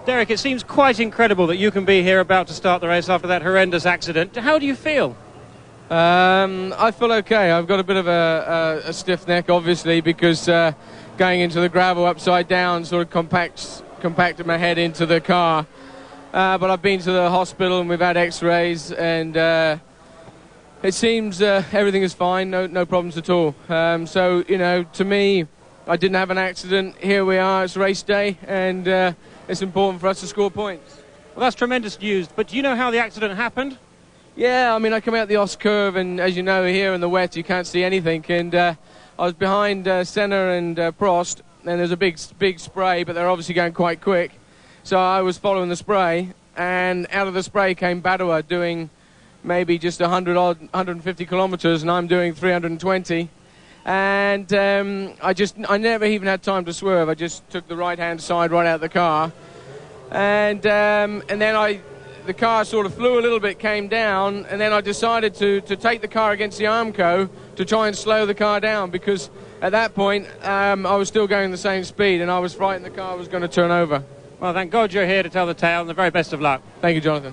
Derek, it seems quite incredible that you can be here about to start the race after that horrendous accident. How do you feel? I feel okay. I've got a bit of a stiff neck, obviously, because going into the gravel upside down sort of compacted my head into the car. But I've been to the hospital and we've had x-rays, and it seems everything is fine, no problems at all. So, you know, to me, I didn't have an accident. Here we are, it's race day, and it's important for us to score points. Well, that's tremendous news, but do you know how the accident happened? Yeah, I mean, I come out the Os curve, and as you know, here in the wet, you can't see anything. And I was behind Senna and Prost, and there's a big spray, but they're obviously going quite quick. So I was following the spray, and out of the spray came Badua doing maybe just 150 kilometers, and I'm doing 320. And I never even had time to swerve. I just took the right-hand side right out of the car, and then the car sort of flew a little bit, came down, and then I decided to take the car against the Armco to try and slow the car down, because at that point I was still going the same speed, and I was frightened the car was going to turn over. Well, thank God you're here to tell the tale, and the very best of luck. Thank you, Jonathan.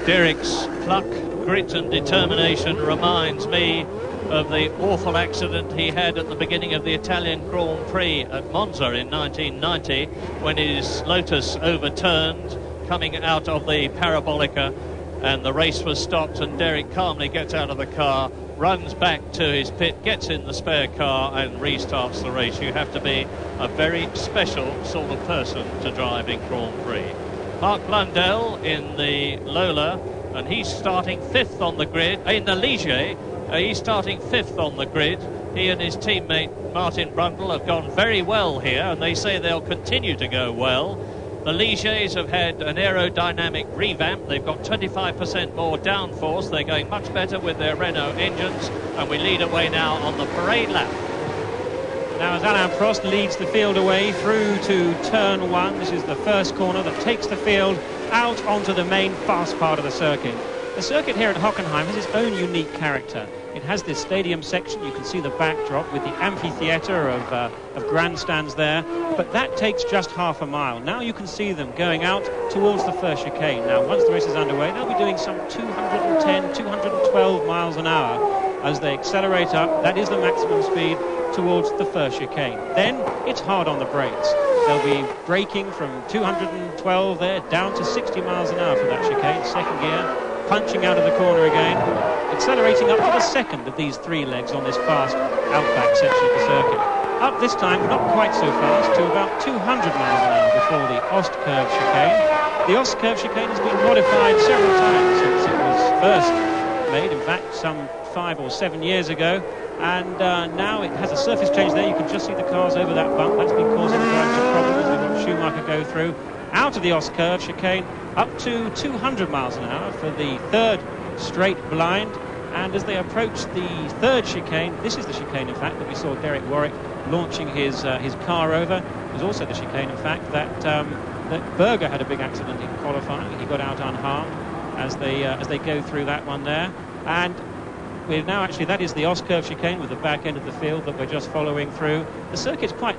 Derek's pluck, grit and determination reminds me of the awful accident he had at the beginning of the Italian Grand Prix at Monza in 1990, when his Lotus overturned coming out of the Parabolica, and the race was stopped, and Derek calmly gets out of the car, runs back to his pit, gets in the spare car and restarts the race. You have to be a very special sort of person to drive in Grand Prix. Mark Blundell in the Lola, and he's starting 5th on the grid. In the Ligier, he's starting 5th on the grid. He and his teammate Martin Brundle have gone very well here, and they say they'll continue to go well. The Ligiers have had an aerodynamic revamp. They've got 25% more downforce. They're going much better with their Renault engines, and we lead away now on the parade lap. Now as Alain Prost leads the field away through to turn 1, this is the first corner that takes the field out onto the main fast part of the circuit. The circuit here at Hockenheim has its own unique character. It has this stadium section, you can see the backdrop with the amphitheatre of grandstands there, but that takes just half a mile. Now you can see them going out towards the first chicane. Now once the race is underway, they'll be doing some 210, 212 miles an hour as they accelerate up. That is the maximum speed towards the first chicane. Then it's hard on the brakes. They'll be braking from 212 there down to 60 miles an hour for that chicane, second gear, punching out of the corner again, accelerating up to the second of these 3 legs on this fast outback section of the circuit. Up this time, not quite so fast, to about 200 miles an hour before the Ost curve chicane. The Ost curve chicane has been modified several times since it was first made, in fact some 5 or 7 years ago, and now it has a surface change there. You can just see the cars over that bump. That's been causing the drivers some problems as we watch Schumacher go through. Out of the Ost curve chicane up to 200 miles an hour for the 3rd straight blind, and as they approach the 3rd chicane, this is the chicane in fact that we saw Derek Warwick launching his car over. It was also the chicane in fact that Berger had a big accident in qualifying. He got out unharmed as they go through that one there, and we're now actually, that is the Ost curve chicane with the back end of the field that we're just following through. The circuit's quite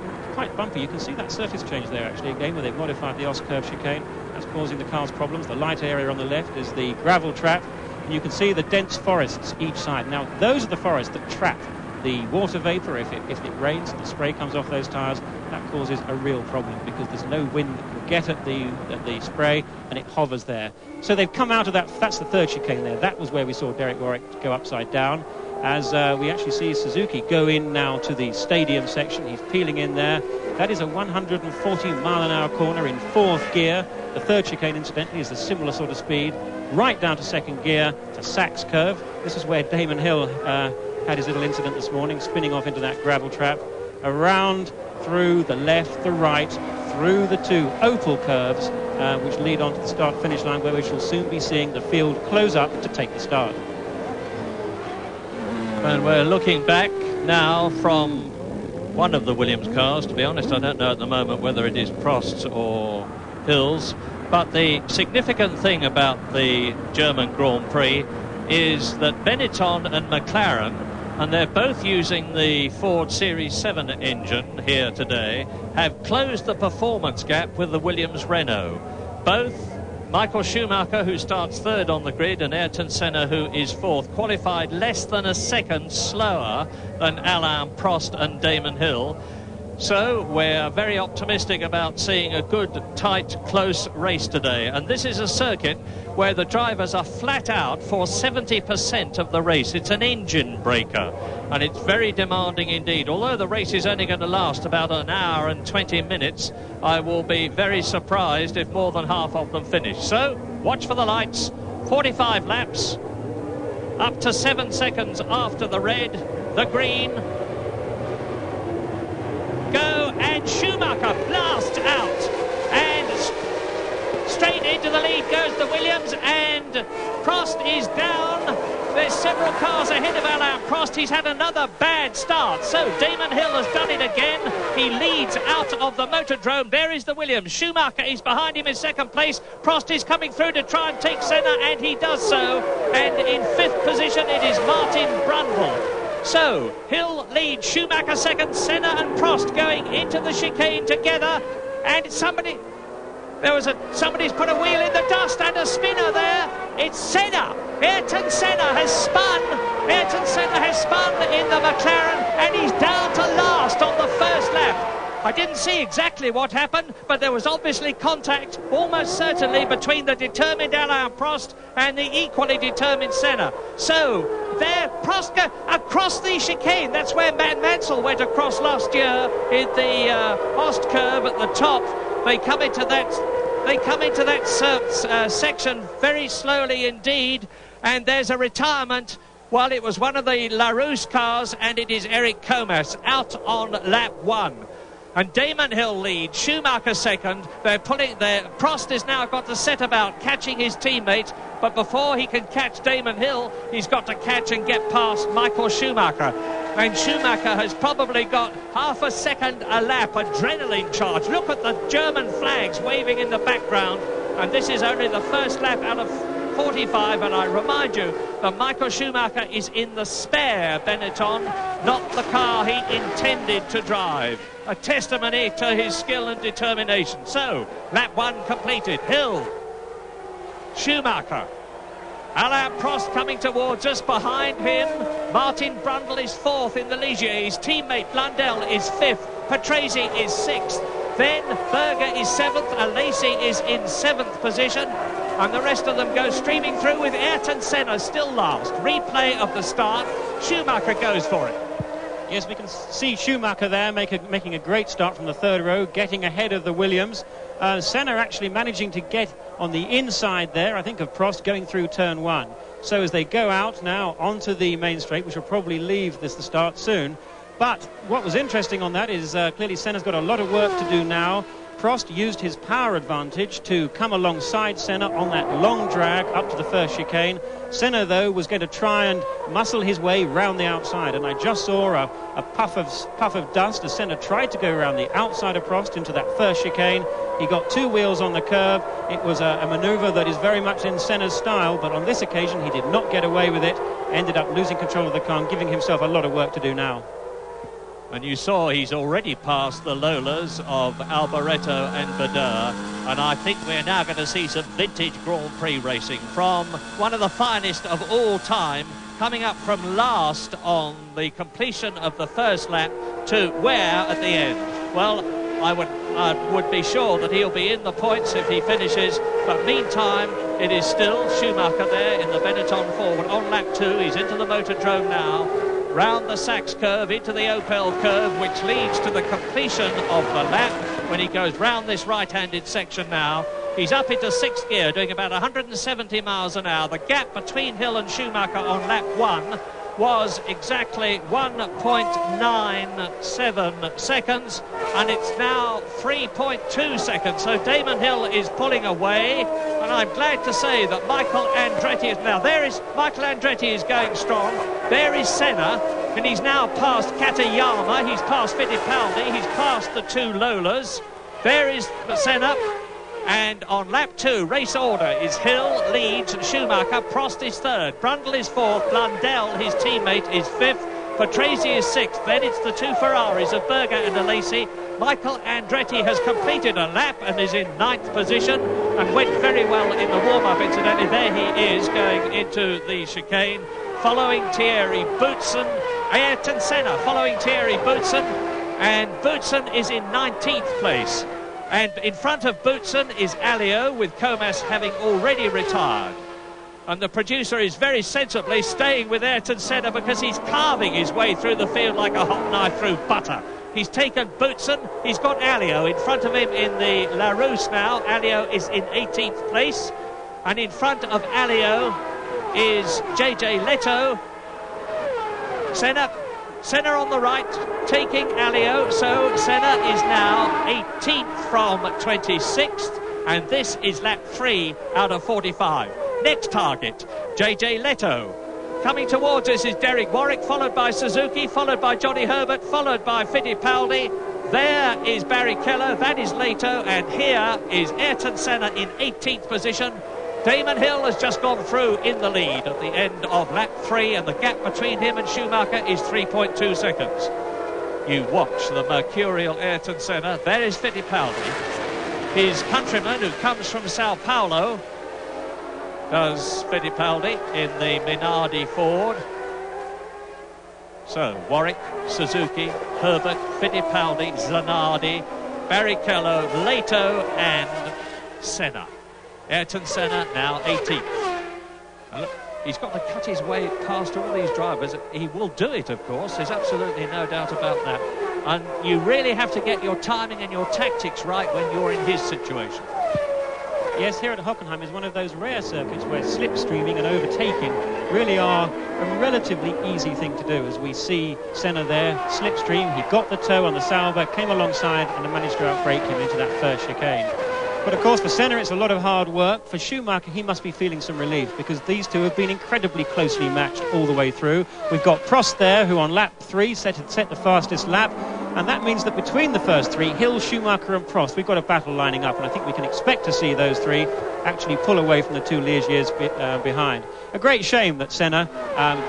bumpy. You can see that surface change there actually again where they've modified the Ost curve chicane. That's causing the cars problems. The light area on the left is the gravel trap, and you can see the dense forests each side. Now those are the forests that trap the water vapor. If it rains and the spray comes off those tyres, that causes a real problem because there's no wind that can get at the spray, and it hovers there. So they've come out of that. That's the 3rd chicane there. That was where we saw Derek Warwick go upside down, as we actually see Suzuki go in now to the stadium section. He's peeling in there. That is a 140 mile an hour corner in 4th gear. The 3rd chicane incidentally is a similar sort of speed, right down to 2nd gear to Sachs curve. This is where Damon Hill had his little incident this morning, spinning off into that gravel trap, around through the left, the right, through the 2 Opel curves, which lead on to the start-finish line, where we shall soon be seeing the field close up to take the start. And we're looking back now from one of the Williams cars. To be honest, I don't know at the moment whether it is Prost's or Hill's, but the significant thing about the German Grand Prix is that Benetton and McLaren and they're both using the Ford Series 7 engine here today, have closed the performance gap with the Williams Renault. Both Michael Schumacher, who starts third on the grid, and Ayrton Senna, who is fourth, qualified less than a second slower than Alain Prost and Damon Hill. So we're very optimistic about seeing a good, tight, close race today. And this is a circuit where the drivers are flat out for 70% of the race. It's an engine breaker, and it's very demanding indeed. Although the race is only going to last about an hour and 20 minutes, I will be very surprised if more than half of them finish. So watch for the lights. 45 laps, up to 7 seconds after the red, the green. Go, and Schumacher blasts out, and straight into the lead goes the Williams, and Prost is down. There's several cars ahead of Alain Prost. He's had another bad start, so Damon Hill has done it again. He leads out of the Motordrome. There is the Williams. Schumacher is behind him in second place. Prost is coming through to try and take Senna, and he does so. And in fifth position it is Martin Brundle. So, Hill leads, Schumacher second, Senna and Prost going into the chicane together. And somebody's put a wheel in the dust and a spinner there. It's Senna. Ayrton Senna has spun. Ayrton Senna has spun in the McLaren, and he's down to last on the first lap. I didn't see exactly what happened, but there was obviously contact, almost certainly, between the determined Alain Prost and the equally determined Senna. So, there, Prost across the chicane. That's where Matt Mansell went across last year in the Ost curve at the top. They come into that section very slowly indeed, and there's a retirement. Well, it was one of the LaRousse cars, and it is Eric Comas out on lap 1. And Damon Hill leads, Schumacher second. Prost has now got to set about catching his teammate, but before he can catch Damon Hill, he's got to catch and get past Michael Schumacher. And Schumacher has probably got half a second a lap, adrenaline charge. Look at the German flags waving in the background, and this is only the first lap out of 45, and I remind you that Michael Schumacher is in the spare Benetton, not the car he intended to drive. A testimony to his skill and determination. So, lap 1 completed. Hill, Schumacher, Alain Prost coming towards us. Behind him, Martin Brundle is fourth in the Ligier. His teammate Blundell is fifth. Patrese is sixth. Then Berger is seventh. Alesi is in seventh position. And the rest of them go streaming through with Ayrton Senna still last. Replay of the start. Schumacher goes for it. Yes, we can see Schumacher there making a great start from the third row, getting ahead of the Williams. Senna actually managing to get on the inside there, I think, of Prost going through turn 1. So as they go out now onto the main straight, which will probably leave the start soon. But what was interesting on that is clearly Senna's got a lot of work to do now. Prost used his power advantage to come alongside Senna on that long drag up to the first chicane. Senna, though, was going to try and muscle his way round the outside, and I just saw a puff of dust as Senna tried to go around the outside of Prost into that first chicane. He got two wheels on the curb. It was a manoeuvre that is very much in Senna's style, but on this occasion he did not get away with it, ended up losing control of the car and giving himself a lot of work to do now. And you saw he's already passed the Lolas of Alboreto and Bader, and I think we're now going to see some vintage Grand Prix racing from one of the finest of all time, coming up from last on the completion of the first lap to where at the end. Well, I would be sure that he'll be in the points if he finishes, but meantime it is still Schumacher there in the Benetton Forward on lap 2. He's into the Motordrome now, round the Sachs curve into the Opel curve, which leads to the completion of the lap when he goes round this right-handed section now. He's up into sixth gear, doing about 170 miles an hour. The gap between Hill and Schumacher on lap 1 was exactly 1.97 seconds, and it's now 3.2 seconds. So Damon Hill is pulling away, and I'm glad to say that Michael Andretti is now. There is Michael Andretti is going strong. There is Senna, and he's now past Katayama. He's past Fittipaldi. He's past the two Lolas. There is Senna. And on lap 2, race order is Hill leads Schumacher, Prost is third, Brundle is fourth, Blundell, his teammate, is fifth, Patrese is 6th. Then it's the 2 Ferraris of Berger and Alesi. Michael Andretti has completed a lap and is in 9th position and went very well in the warm-up, incidentally. There he is going into the chicane, following Thierry Boutsen. Ayrton Senna following Thierry Boutsen, and Boutsen is in 19th place. And in front of Boutsen is Alliot, with Comas having already retired. And the producer is very sensibly staying with Ayrton Senna because he's carving his way through the field like a hot knife through butter. He's taken Boutsen, he's got Alliot in front of him in the Larousse now. Alliot is in 18th place, and in front of Alliot is JJ Leto. Senna on the right, taking Alliot, so Senna is now 18th from 26th, and this is lap 3 out of 45. Next target, JJ Leto. Coming towards us is Derek Warwick, followed by Suzuki, followed by Johnny Herbert, followed by Fittipaldi. There is Barrichello, that is Leto, and here is Ayrton Senna in 18th position. Damon Hill has just gone through in the lead at the end of lap 3, and the gap between him and Schumacher is 3.2 seconds. You watch the mercurial Ayrton Senna. There is Fittipaldi, his countryman who comes from Sao Paulo. Does Fittipaldi in the Minardi Ford. So Warwick, Suzuki, Herbert, Fittipaldi, Zanardi, Barrichello, Leto and Senna. Ayrton Senna now 18th. And look, he's got to cut his way past all these drivers. He will do it, of course. There's absolutely no doubt about that. And you really have to get your timing and your tactics right when you're in his situation. Yes, here at Hockenheim is one of those rare circuits where slipstreaming and overtaking really are a relatively easy thing to do. As we see Senna there, slipstream, he got the toe on the Sauber, came alongside and managed to outbrake him into that first chicane. But of course for Senna it's a lot of hard work. For Schumacher he must be feeling some relief because these two have been incredibly closely matched all the way through. We've got Prost there who on lap 3 set the fastest lap, and that means that between the first three, Hill, Schumacher and Prost, we've got a battle lining up, and I think we can expect to see those three actually pull away from the two Ligiers behind. A great shame that Senna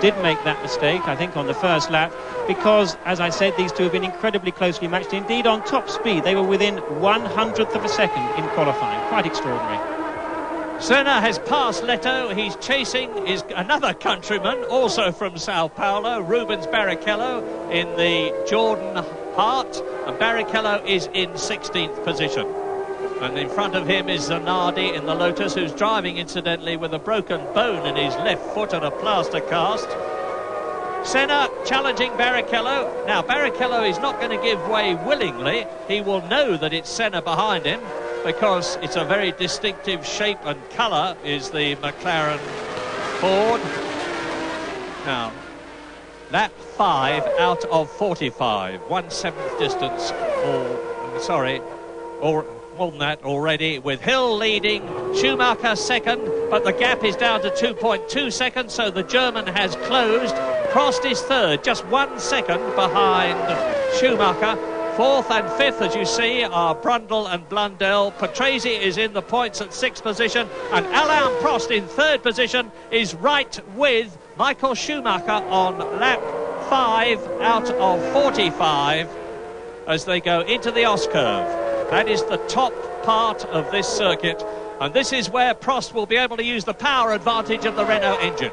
did make that mistake, I think, on the first lap, because, as I said, these two have been incredibly closely matched. Indeed, on top speed, they were within 1/100th of a second in qualifying. Quite extraordinary. Senna has passed Leto. He's chasing another countryman, also from Sao Paulo, Rubens Barrichello, in the Jordan Hart, and Barrichello is in 16th position. And in front of him is Zanardi in the Lotus, who's driving, incidentally, with a broken bone in his left foot and a plaster cast. Senna challenging Barrichello. Now, Barrichello is not going to give way willingly. He will know that it's Senna behind him, because it's a very distinctive shape and colour is the McLaren Ford. Now, lap 5 out of 45, 1/7 distance, or more than that already, with Hill leading, Schumacher second, but the gap is down to 2.2 seconds, so the German has closed. Prost is third, just 1 second behind Schumacher. Fourth and fifth, as you see, are Brundle and Blundell. Patrese is in the points at 6th position, and Alain Prost in 3rd position is right with Michael Schumacher on lap 5 out of 45 as they go into the Oscurve. That is the top part of this circuit, and this is where Prost will be able to use the power advantage of the Renault engine.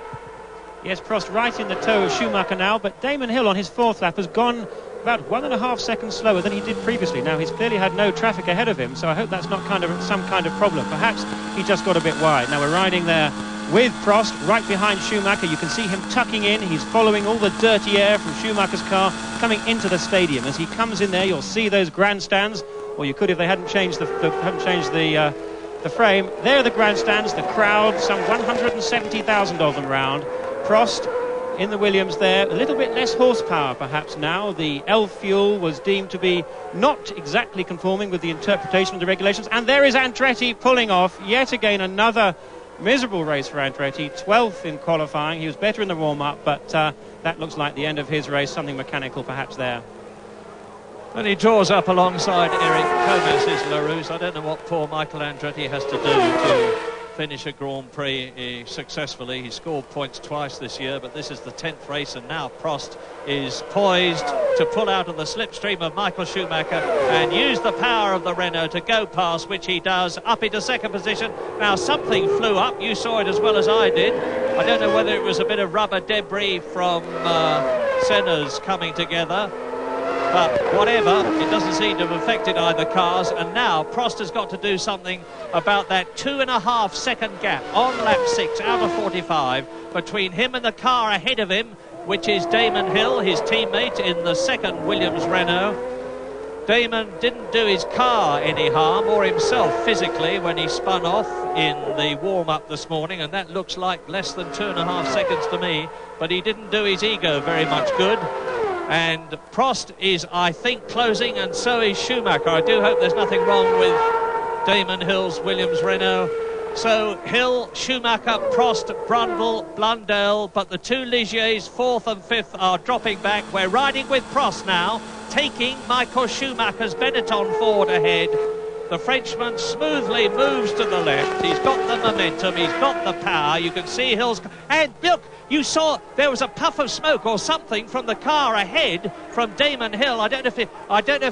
Yes, Prost right in the toe of Schumacher now, but Damon Hill on his 4th lap has gone about 1.5 seconds slower than he did previously. Now, he's clearly had no traffic ahead of him, so I hope that's not some kind of problem. Perhaps he just got a bit wide. Now, we're riding there with Prost right behind Schumacher. You can see him tucking in. He's following all the dirty air from Schumacher's car coming into the stadium. As he comes in there, you'll see those grandstands, or you could if they hadn't changed the frame. There are the grandstands, the crowd, some 170,000 of them round. Prost in the Williams there, a little bit less horsepower perhaps now. The L fuel was deemed to be not exactly conforming with the interpretation of the regulations, and there is Andretti pulling off. Yet again another miserable race for Andretti, 12th in qualifying. He was better in the warm-up, but that looks like the end of his race, something mechanical perhaps there. And he draws up alongside Eric Comas' Larousse. I don't know what poor Michael Andretti has to do to finish a Grand Prix successfully. He scored points twice this year, but this is the 10th race, and now Prost is poised to pull out of the slipstream of Michael Schumacher and use the power of the Renault to go past, which he does, up into second position. Now something flew up, you saw it as well as I did. I don't know whether it was a bit of rubber debris from Senna's coming together, but whatever, it doesn't seem to have affected either cars. And now Prost has got to do something about that 2.5 second gap on lap 6 out of 45 between him and the car ahead of him, which is Damon Hill, his teammate in the second Williams Renault. Damon didn't do his car any harm, or himself physically, when he spun off in the warm-up this morning, and that looks like less than 2.5 seconds to me, but he didn't do his ego very much good. And Prost is, I think, closing, and so is Schumacher. I do hope there's nothing wrong with Damon Hill's Williams Renault. So Hill, Schumacher, Prost, Brundle, Blundell, but the two Ligiers, 4th and 5th, are dropping back. We're riding with Prost now, taking Michael Schumacher's Benetton Ford ahead. The Frenchman smoothly moves to the left. He's got the momentum, he's got the power. You can see Hill's... And look, you saw there was a puff of smoke or something from the car ahead from Damon Hill. I don't know if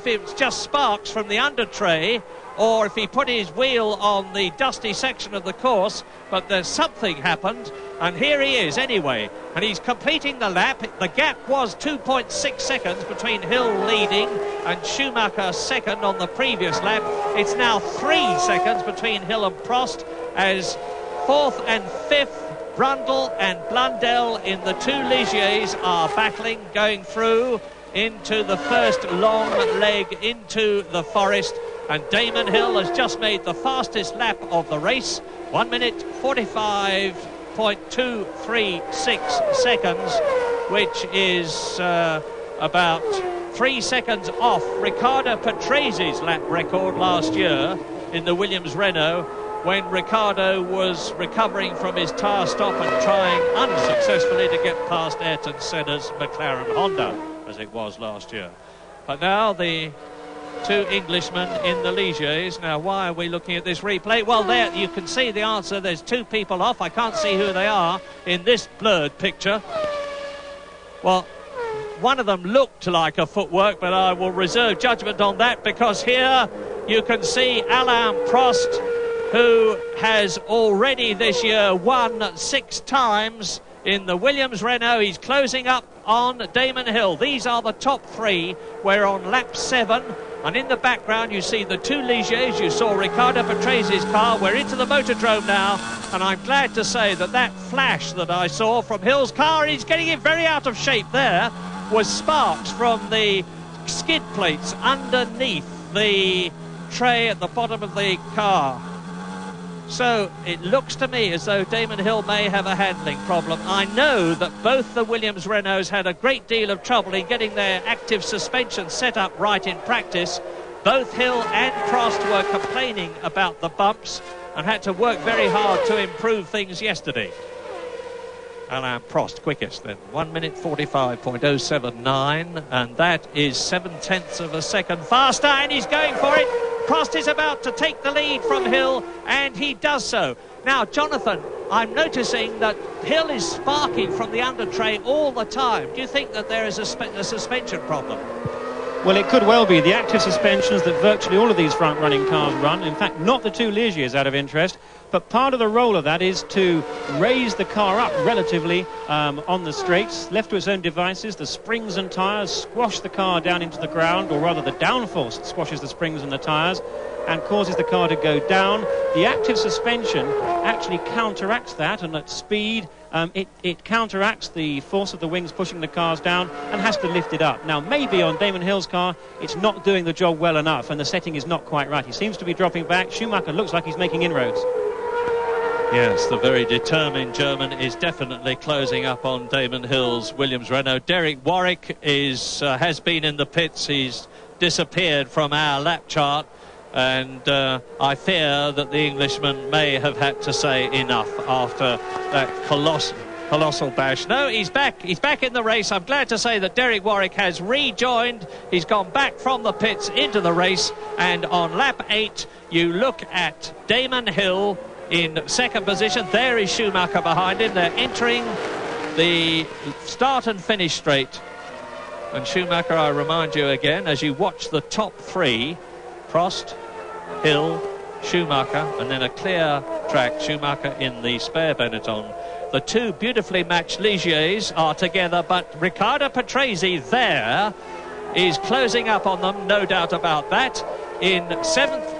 it's just sparks from the under tray, or if he put his wheel on the dusty section of the course, but there's something happened, and here he is anyway, and he's completing the lap. The gap was 2.6 seconds between Hill leading and Schumacher second on the previous lap. It's now 3 seconds between Hill and Prost, as 4th and 5th Brundle and Blundell in the two Ligiers are battling, going through into the first long leg into the forest. And Damon Hill has just made the fastest lap of the race, 1 minute 45.236 seconds, which is about 3 seconds off Riccardo Patrese's lap record last year in the Williams Renault, when Riccardo was recovering from his tyre stop and trying unsuccessfully to get past Ayrton Senna's McLaren Honda, as it was last year. But now the two Englishmen in the Ligiers. Now, why are we looking at this replay? Well, there you can see the answer. There's two people off. I can't see who they are in this blurred picture. Well, one of them looked like a footwork, but I will reserve judgment on that, because here you can see Alain Prost, who has already this year won 6 times in the Williams Renault. He's closing up on Damon Hill. These are the top 3. We're on lap 7, and in the background you see the two Ligiers. You saw Riccardo Patrese's car. We're into the motordrome now, and I'm glad to say that that flash that I saw from Hill's car, he's getting it very out of shape there, was sparks from the skid plates underneath the tray at the bottom of the car. So it looks to me as though Damon Hill may have a handling problem. I know that both the Williams Renaults had a great deal of trouble in getting their active suspension set up right in practice. Both Hill and Prost were complaining about the bumps and had to work very hard to improve things yesterday. Alain Prost quickest then, 1 minute 45.079, and that is 7/10 of a second faster, and he's going for it. Prost is about to take the lead from Hill, and he does so. Now, Jonathan, I'm noticing that Hill is sparking from the under tray all the time. Do you think that there is a suspension problem? Well, it could well be. The active suspensions that virtually all of these front-running cars run, in fact, not the two Ligiers out of interest, but part of the role of that is to raise the car up relatively on the straights. Left to its own devices, the springs and tyres squash the car down into the ground, or rather the downforce squashes the springs and the tyres and causes the car to go down. The active suspension actually counteracts that, and at speed it counteracts the force of the wings pushing the cars down and has to lift it up. Now, maybe on Damon Hill's car it's not doing the job well enough and the setting is not quite right. He seems to be dropping back. Schumacher looks like he's making inroads. Yes, the very determined German is definitely closing up on Damon Hill's Williams Renault. Derek Warwick has been in the pits. He's disappeared from our lap chart, and I fear that the Englishman may have had to say enough after that colossal bash. No, he's back in the race. I'm glad to say that Derek Warwick has rejoined. He's gone back from the pits into the race, and on lap 8 you look at Damon Hill in second position. There is Schumacher behind him. They're entering the start and finish straight. And Schumacher, I remind you again, as you watch the top three, Prost, Hill, Schumacher, and then a clear track, Schumacher in the spare Benetton. The two beautifully matched Ligiers are together, but Riccardo Patrese there is closing up on them, no doubt about that. In seventh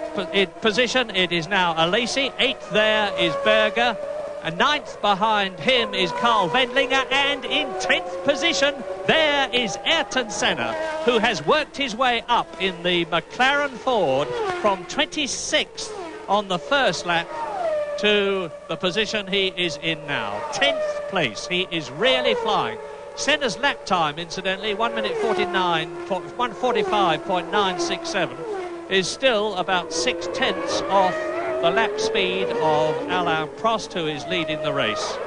position, it is now Alesi. Eighth there is Berger. And ninth behind him is Carl Wendlinger. And in 10th position, there is Ayrton Senna, who has worked his way up in the McLaren Ford from 26th on the first lap to the position he is in now. 10th place. He is really flying. Senna's lap time, incidentally, 1:45.967, is still about 6/10 off the lap speed of Alain Prost, who is leading the race.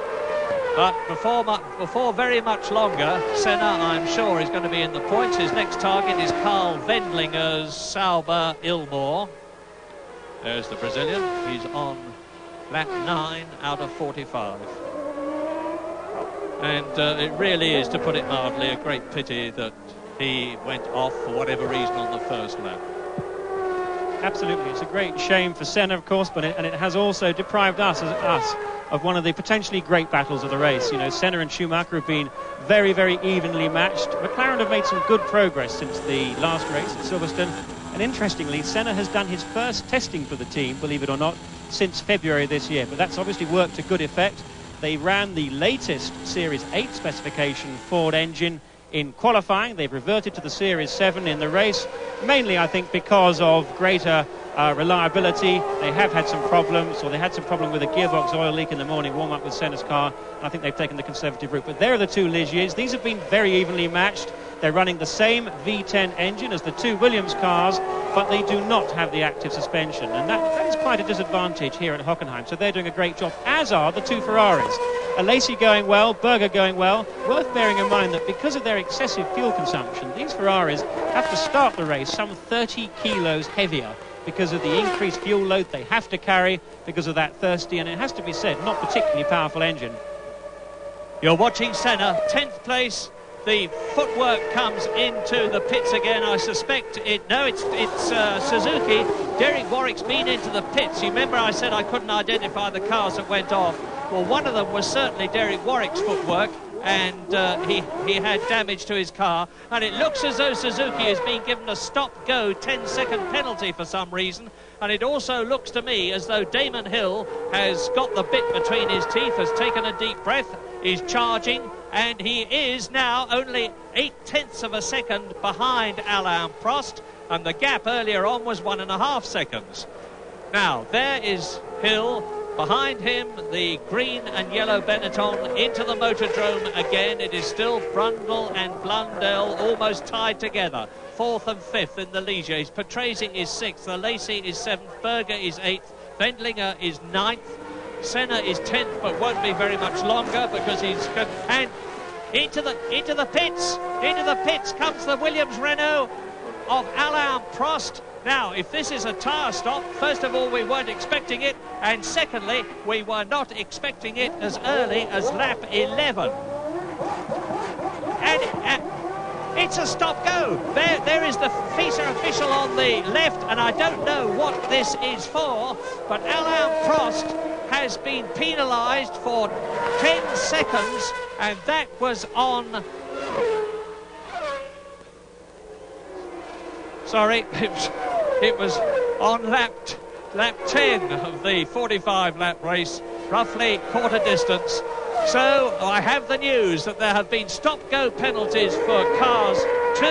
But before very much longer, Senna, I'm sure, is going to be in the points. His next target is Carl Wendlinger's Sauber Ilmor. There's the Brazilian. He's on lap 9 out of 45. And it really is, to put it mildly, a great pity that he went off for whatever reason on the first lap. Absolutely, it's a great shame for Senna, of course, but it has also deprived us of one of the potentially great battles of the race. You know, Senna and Schumacher have been very, very evenly matched. McLaren have made some good progress since the last race at Silverstone, and interestingly, Senna has done his first testing for the team, believe it or not, since February this year, but that's obviously worked to good effect. They ran the latest Series 8 specification Ford engine in qualifying. They've reverted to the Series 7 in the race, mainly I think because of greater reliability. They have had some problems, or they had some problem with a gearbox oil leak in the morning warm-up with Senna's car, and I think they've taken the conservative route. But there are the two Ligiers. These have been very evenly matched. They're running the same V10 engine as the two Williams cars, but they do not have the active suspension, and that is quite a disadvantage here at Hockenheim. So they're doing a great job, as are the two Ferraris. Alesi going well, Berger going well. Worth bearing in mind that because of their excessive fuel consumption, these Ferraris have to start the race some 30 kilos heavier because of the increased fuel load they have to carry because of that thirsty, and it has to be said, not particularly powerful engine. You're watching Senna, 10th place. The footwork comes into the pits again. I suspect it's Suzuki. Derek Warwick's been into the pits. You remember I said I couldn't identify the cars that went off. Well, one of them was certainly Derek Warwick's footwork, and he had damage to his car. And it looks as though Suzuki has been given a stop-go 10-second penalty for some reason. And it also looks to me as though Damon Hill has got the bit between his teeth, has taken a deep breath, is charging, and he is now only 0.8 of a second behind Alain Prost, and the gap earlier on was 1.5 seconds. Now, there is Hill. Behind him, the green and yellow Benetton into the motordrome again. It is still Brundle and Blundell almost tied together. 4th and 5th in the Ligiers. Patrese is 6th. Alesi is 7th. Berger is 8th. Wendlinger is 9th. Senna is 10th, but won't be very much longer because he's... And into the pits. Into the pits comes the Williams Renault of Alain Prost. Now, if this is a tyre stop, first of all, we weren't expecting it, and secondly, we were not expecting it as early as lap 11. And it's a stop-go. There is the FISA official on the left, and I don't know what this is for, but Alain Prost has been penalised for 10 seconds, and that was on... Sorry, it was on lap 10 of the 45-lap race, roughly quarter distance. So I have the news that there have been stop-go penalties for cars 2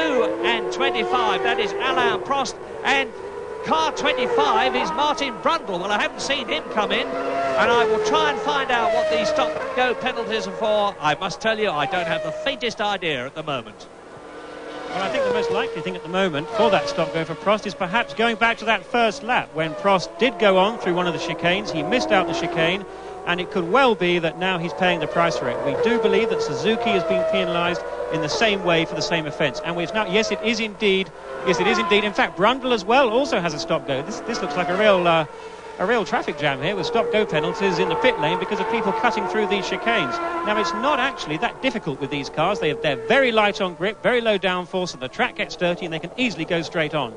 and 25. That is Alain Prost, and car 25 is Martin Brundle. Well, I haven't seen him come in, and I will try and find out what these stop-go penalties are for. I must tell you, I don't have the faintest idea at the moment. Well, I think the most likely thing at the moment for that stop-go for Prost is perhaps going back to that first lap when Prost did go on through one of the chicanes. He missed out the chicane, and it could well be that now he's paying the price for it. We do believe that Suzuki has been penalised in the same way for the same offence, and we've now... Yes, it is indeed. In fact, Brundle as well also has a stop-go. This looks like a a real traffic jam here with stop-go penalties in the pit lane because of people cutting through these chicanes. Now, it's not actually that difficult with these cars. They're very light on grip, very low downforce, and the track gets dirty and they can easily go straight on.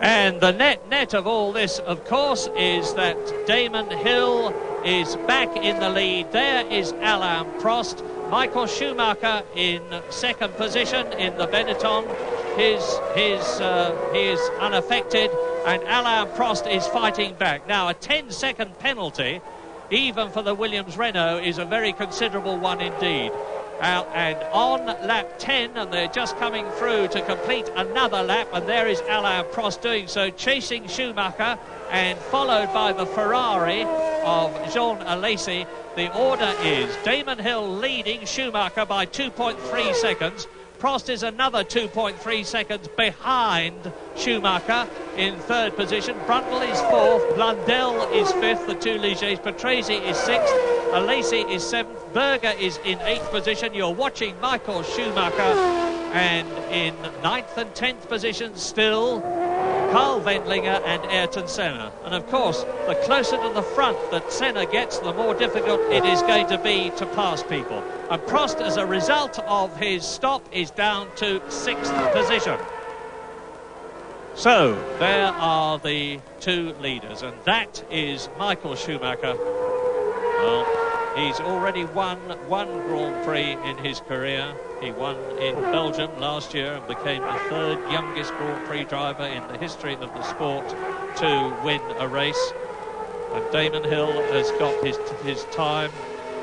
And the net of all this, of course, is that Damon Hill is back in the lead. There is Alain Prost. Michael Schumacher in second position in the Benetton. He is unaffected, and Alain Prost is fighting back. Now, a 10-second penalty, even for the Williams Renault, is a very considerable one indeed. And on lap 10, and they're just coming through to complete another lap, and there is Alain Prost doing so, chasing Schumacher, and followed by the Ferrari of Jean Alesi. The order is Damon Hill leading Schumacher by 2.3 seconds. Prost is another 2.3 seconds behind Schumacher in third position. Brundle is fourth, Blundell is fifth, the two Ligers. Patrese is sixth, Alesi is seventh, Berger is in eighth position. You're watching Michael Schumacher, and in ninth and 10th positions still Carl Wendlinger and Ayrton Senna. And of course, the closer to the front that Senna gets, the more difficult it is going to be to pass people. And Prost, as a result of his stop, is down to sixth position. So there are the two leaders, and that is Michael Schumacher. Well, he's already won one Grand Prix in his career. He won in Belgium last year and became the third youngest Grand Prix driver in the history of the sport to win a race. And Damon Hill has got his time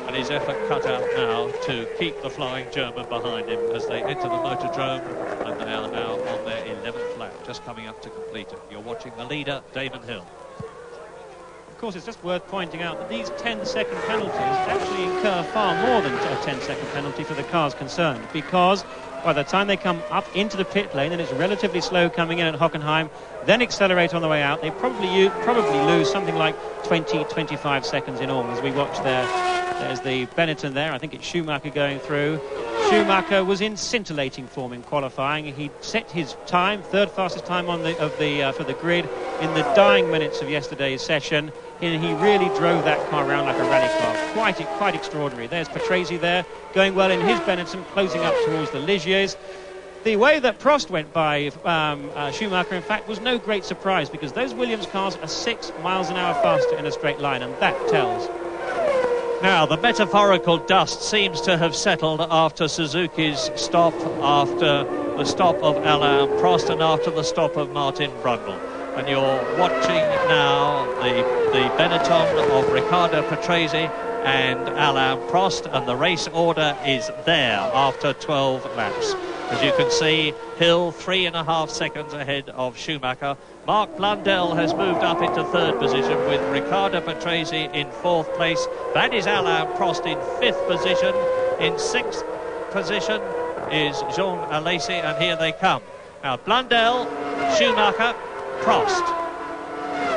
and his effort cut out now to keep the Flying German behind him as they enter the Motordrome, and they are now on their 11th lap, just coming up to complete it. You're watching the leader, Damon Hill. Of course, it's just worth pointing out that these 10-second penalties actually incur far more than a 10-second penalty for the cars concerned, because by the time they come up into the pit lane, and it's relatively slow coming in at Hockenheim, then accelerate on the way out, they probably lose something like 20-25 seconds in all. As we watch there's the Benetton there. I think it's Schumacher going through. Schumacher was in scintillating form in qualifying. He set his time, third fastest time for the grid in the dying minutes of yesterday's session. And he really drove that car around like a rally car. Quite extraordinary. There's Patrese there, going well in his Benetton, closing up towards the Ligiers. The way that Prost went by Schumacher, in fact, was no great surprise, because those Williams cars are 6 miles an hour faster in a straight line, and that tells. Now, the metaphorical dust seems to have settled after Suzuki's stop, after the stop of Alain Prost, and after the stop of Martin Brundle. And you're watching now the Benetton of Riccardo Patrese and Alain Prost, and the race order is there after 12 laps. As you can see, Hill 3.5 seconds ahead of Schumacher. Mark Blundell has moved up into third position with Riccardo Patrese in fourth place. That is Alain Prost in fifth position. In sixth position is Jean Alesi, and here they come. Now, Blundell, Schumacher, Prost,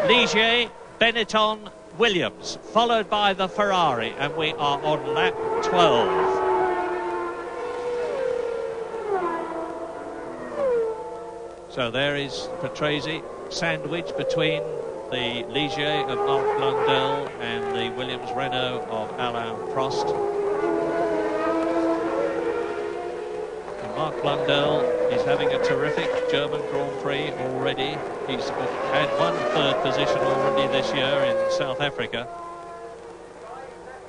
Ligier, Benetton, Williams, followed by the Ferrari, and we are on lap 12. So there is Patrese sandwiched between the Ligier of Mark Blundell and the Williams Renault of Alain Prost. And Mark Blundell is having a terrific German Grand Prix already. He's had one third position already this year in South Africa.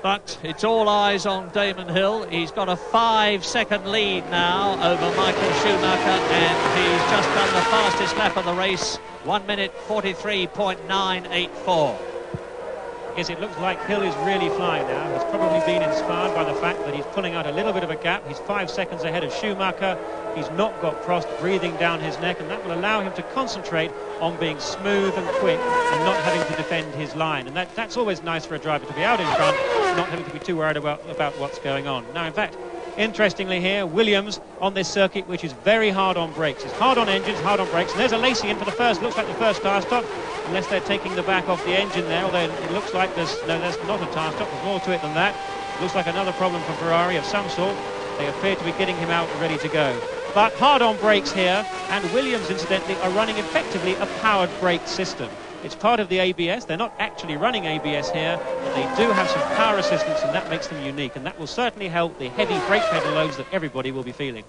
But it's all eyes on Damon Hill. He's got a 5-second lead now over Michael Schumacher, and he's just done the fastest lap of the race, 1 minute 43.984. Yes, it looks like Hill is really flying now. He's probably been inspired by the fact that he's pulling out a little bit of a gap. He's 5 seconds ahead of Schumacher. He's not got Prost breathing down his neck, and that will allow him to concentrate on being smooth and quick and not having to defend his line. And that's always nice for a driver, to be out in front, not having to be too worried about what's going on. Now, in fact, interestingly here, Williams on this circuit, which is very hard on brakes. It's hard on engines, hard on brakes. And there's Alesi in for the first, looks like the first tyre stop, unless they're taking the back off the engine there, although it looks like there's not a tyre stop. There's more to it than that. Looks like another problem for Ferrari of some sort. They appear to be getting him out and ready to go. But hard on brakes here, and Williams, incidentally, are running effectively a powered brake system. It's part of the ABS. They're not actually running ABS here, but they do have some power assistance, and that makes them unique, and that will certainly help the heavy brake pedal loads that everybody will be feeling.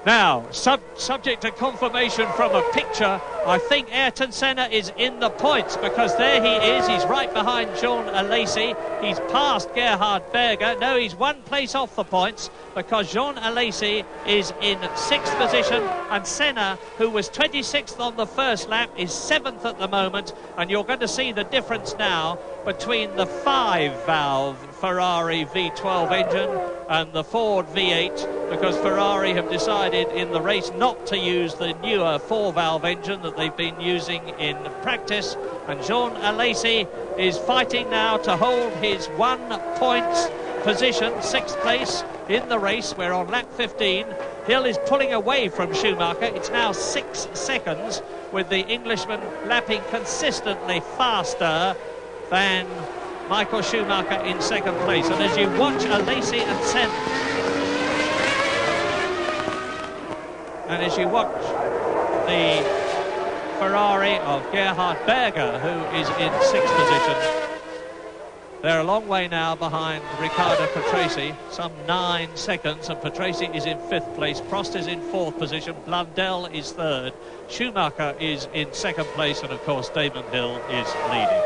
Now, subject to confirmation from a picture, I think Ayrton Senna is in the points, because there he is. He's right behind Jean Alesi. He's past Gerhard Berger. No, he's one place off the points, because Jean Alesi is in 6th position, and Senna, who was 26th on the first lap, is 7th at the moment. And you're going to see the difference now between the 5-valve Ferrari V12 engine and the Ford V8, because Ferrari have decided in the race not to use the newer 4-valve engine that they've been using in practice. And Jean Alesi is fighting now to hold his 1 point position, 6th place in the race. We're on lap 15. Hill is pulling away from Schumacher. It's now 6 seconds, with the Englishman lapping consistently faster than Michael Schumacher in 2nd place. And as you watch Alesi and Senna, and as you watch the Ferrari of Gerhard Berger, who is in 6th position, they're a long way now behind Riccardo Patrese, some 9 seconds, and Patrese is in 5th place. Prost is in 4th position. Blundell is 3rd. Schumacher is in 2nd place, and of course Damon Hill is leading.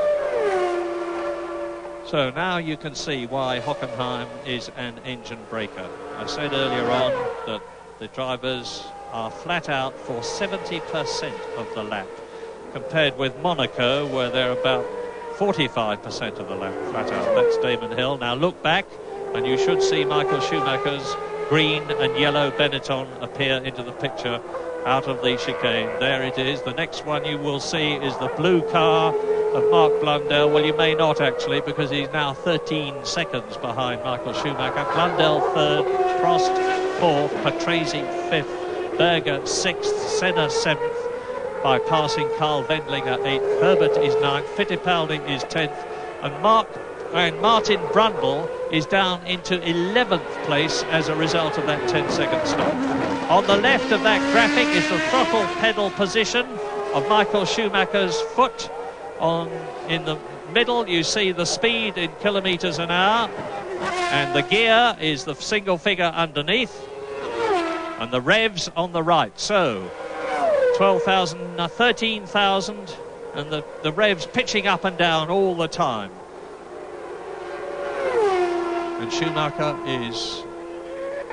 So now you can see why Hockenheim is an engine breaker. I said earlier on that the drivers are flat out for 70% of the lap, compared with Monaco, where they're about 45% of the lap flat out. That's Damon Hill. Now look back, and you should see Michael Schumacher's green and yellow Benetton appear into the picture out of the chicane. There it is. The next one you will see is the blue car of Mark Blundell. Well, you may not actually, because he's now 13 seconds behind Michael Schumacher. Blundell 3rd, Prost 4th, Patrese 5th, Berger 6th, Senna 7th, by passing Carl Wendlinger 8th. Herbert is 9th, Fittipaldi is 10th, and Martin Brundle is down into 11th place as a result of that 10-second stop. On the left of that graphic is the throttle pedal position of Michael Schumacher's foot. In the middle you see the speed in kilometres an hour, and the gear is the single figure underneath, and the revs on the right. So 12,000, 13,000, and the revs pitching up and down all the time. And Schumacher is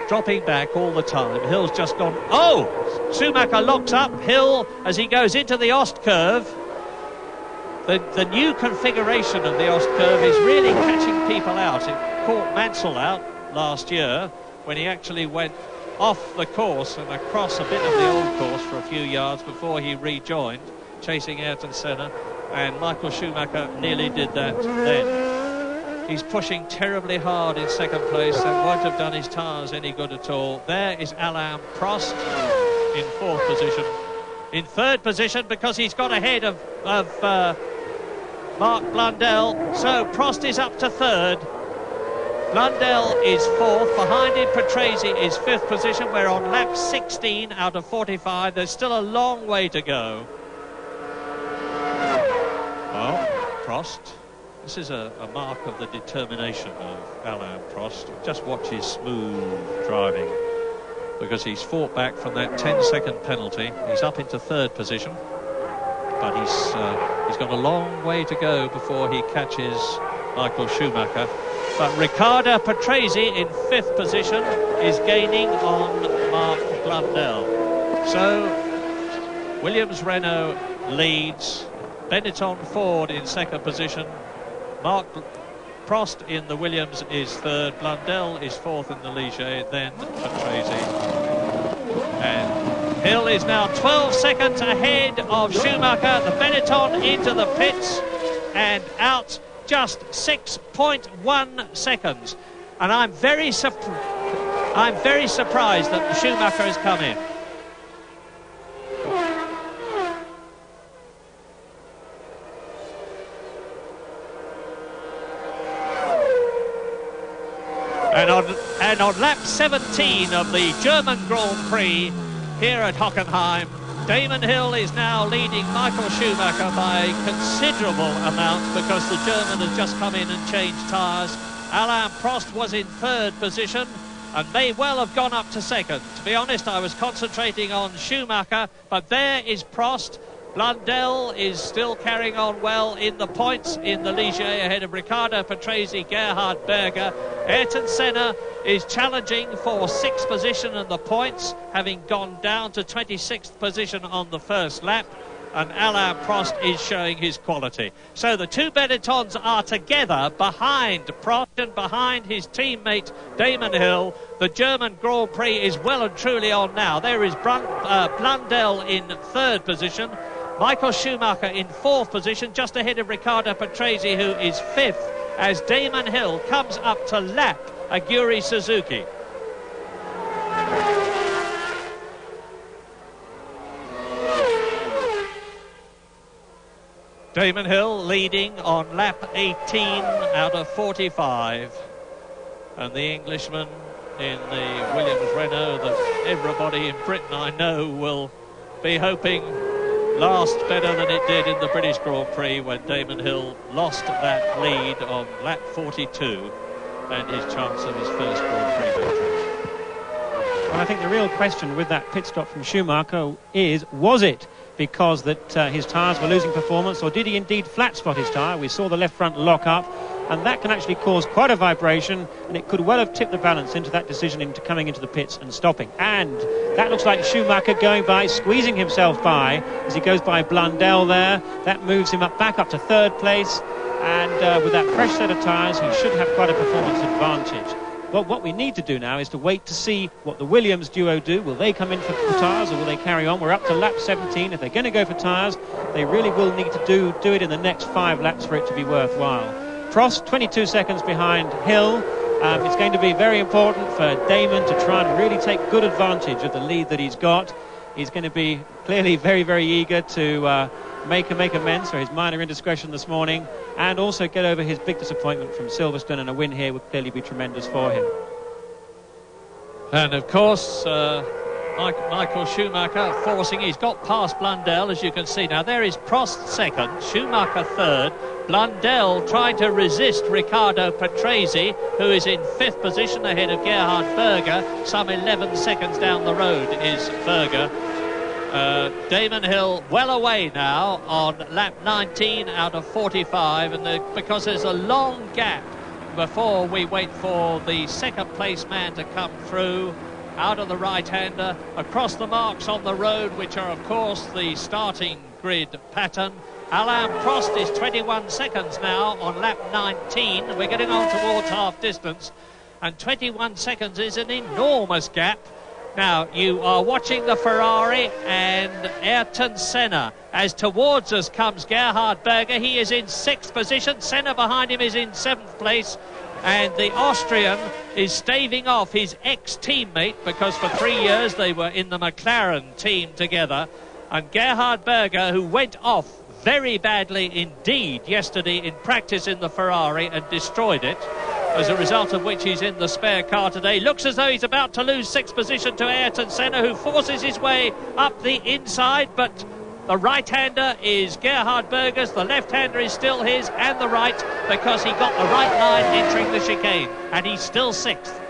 dropping back all the time. Hill's just gone. Oh! Schumacher locks up Hill as he goes into the Ost curve. The new configuration of the Ost curve is really catching people out. It caught Mansell out last year when he actually went off the course and across a bit of the old course for a few yards before he rejoined, chasing Ayrton Senna, and Michael Schumacher nearly did that then. He's pushing terribly hard in 2nd place and won't have done his tyres any good at all. There is Alain Prost in 4th position. In 3rd position, because he's got ahead of Mark Blundell, so Prost is up to 3rd. Blundell is 4th. Behind him, Patrese is 5th position. We're on lap 16 out of 45. There's still a long way to go. Well, Prost. This is a mark of the determination of Alain Prost. Just watch his smooth driving, because he's fought back from that 10-second penalty. He's up into 3rd position, but he's got a long way to go before he catches Michael Schumacher. But Riccardo Patrese in 5th position is gaining on Mark Blundell. So Williams-Renault leads, Benetton Ford in 2nd position, Mark Prost in the Williams is 3rd, Blundell is 4th in the Ligier, then Patrese. And Hill is now 12 seconds ahead of Schumacher. The Benetton into the pits and out just 6.1 seconds. And I'm very surprised that Schumacher has come in. And on lap 17 of the German Grand Prix here at Hockenheim, Damon Hill is now leading Michael Schumacher by a considerable amount because the German has just come in and changed tyres. Alain Prost was in third position and may well have gone up to second. To be honest, I was concentrating on Schumacher, but there is Prost. Blundell is still carrying on well in the points in the Ligier ahead of Riccardo Patrese, Gerhard Berger. Ayrton Senna is challenging for 6th position in the points, having gone down to 26th position on the first lap. And Alain Prost is showing his quality. So the two Benettons are together behind Prost and behind his teammate Damon Hill. The German Grand Prix is well and truly on now. There is Blundell in third position. Michael Schumacher in fourth position, just ahead of Riccardo Patrese, who is fifth, as Damon Hill comes up to lap Aguri Suzuki. Damon Hill leading on lap 18 out of 45. And the Englishman in the Williams Renault that everybody in Britain I know will be hoping last better than it did in the British Grand Prix when Damon Hill lost that lead on lap 42 and his chance of his first Grand Prix victory. Well, I think the real question with that pit stop from Schumacher is, was it because that his tyres were losing performance, or did he indeed flat spot his tyre? We saw the left front lock up, and that can actually cause quite a vibration, and it could well have tipped the balance into that decision into coming into the pits and stopping. And that looks like Schumacher going by, squeezing himself by as he goes by Blundell there. That moves him back up to third place, and with that fresh set of tyres he should have quite a performance advantage. Well, what we need to do now is to wait to see what the Williams duo do. Will they come in for tyres, or will they carry on? We're up to lap 17. If they're going to go for tyres, they really will need to do it in the next 5 laps for it to be worthwhile. Prost 22 seconds behind Hill. It's going to be very important for Damon to try and really take good advantage of the lead that he's got. He's going to be clearly very, very eager to make amends for his minor indiscretion this morning, and also get over his big disappointment from Silverstone, and a win here would clearly be tremendous for him. And of course Michael Schumacher forcing, he's got past Blundell, as you can see now. There is Prost second, Schumacher third, Blundell trying to resist Riccardo Patrese, who is in fifth position ahead of Gerhard Berger. Some 11 seconds down the road is Berger. Damon Hill well away now on lap 19 out of 45, and because there's a long gap before we wait for the second place man to come through out of the right-hander, across the marks on the road, which are of course the starting grid pattern. Alain Prost is 21 seconds now on lap 19. We're getting on towards half distance, and 21 seconds is an enormous gap. Now, you are watching the Ferrari and Ayrton Senna. As towards us comes Gerhard Berger. He is in 6th position. Senna behind him is in 7th place. And the Austrian is staving off his ex-teammate, because for 3 years they were in the McLaren team together. And Gerhard Berger, who went off very badly indeed yesterday in practice in the Ferrari and destroyed it, as a result of which he's in the spare car today. Looks as though he's about to lose 6th position to Ayrton Senna, who forces his way up the inside, but the right-hander is Gerhard Berger's, the left-hander is still his, and the right, because he got the right line entering the chicane, and he's still 6th.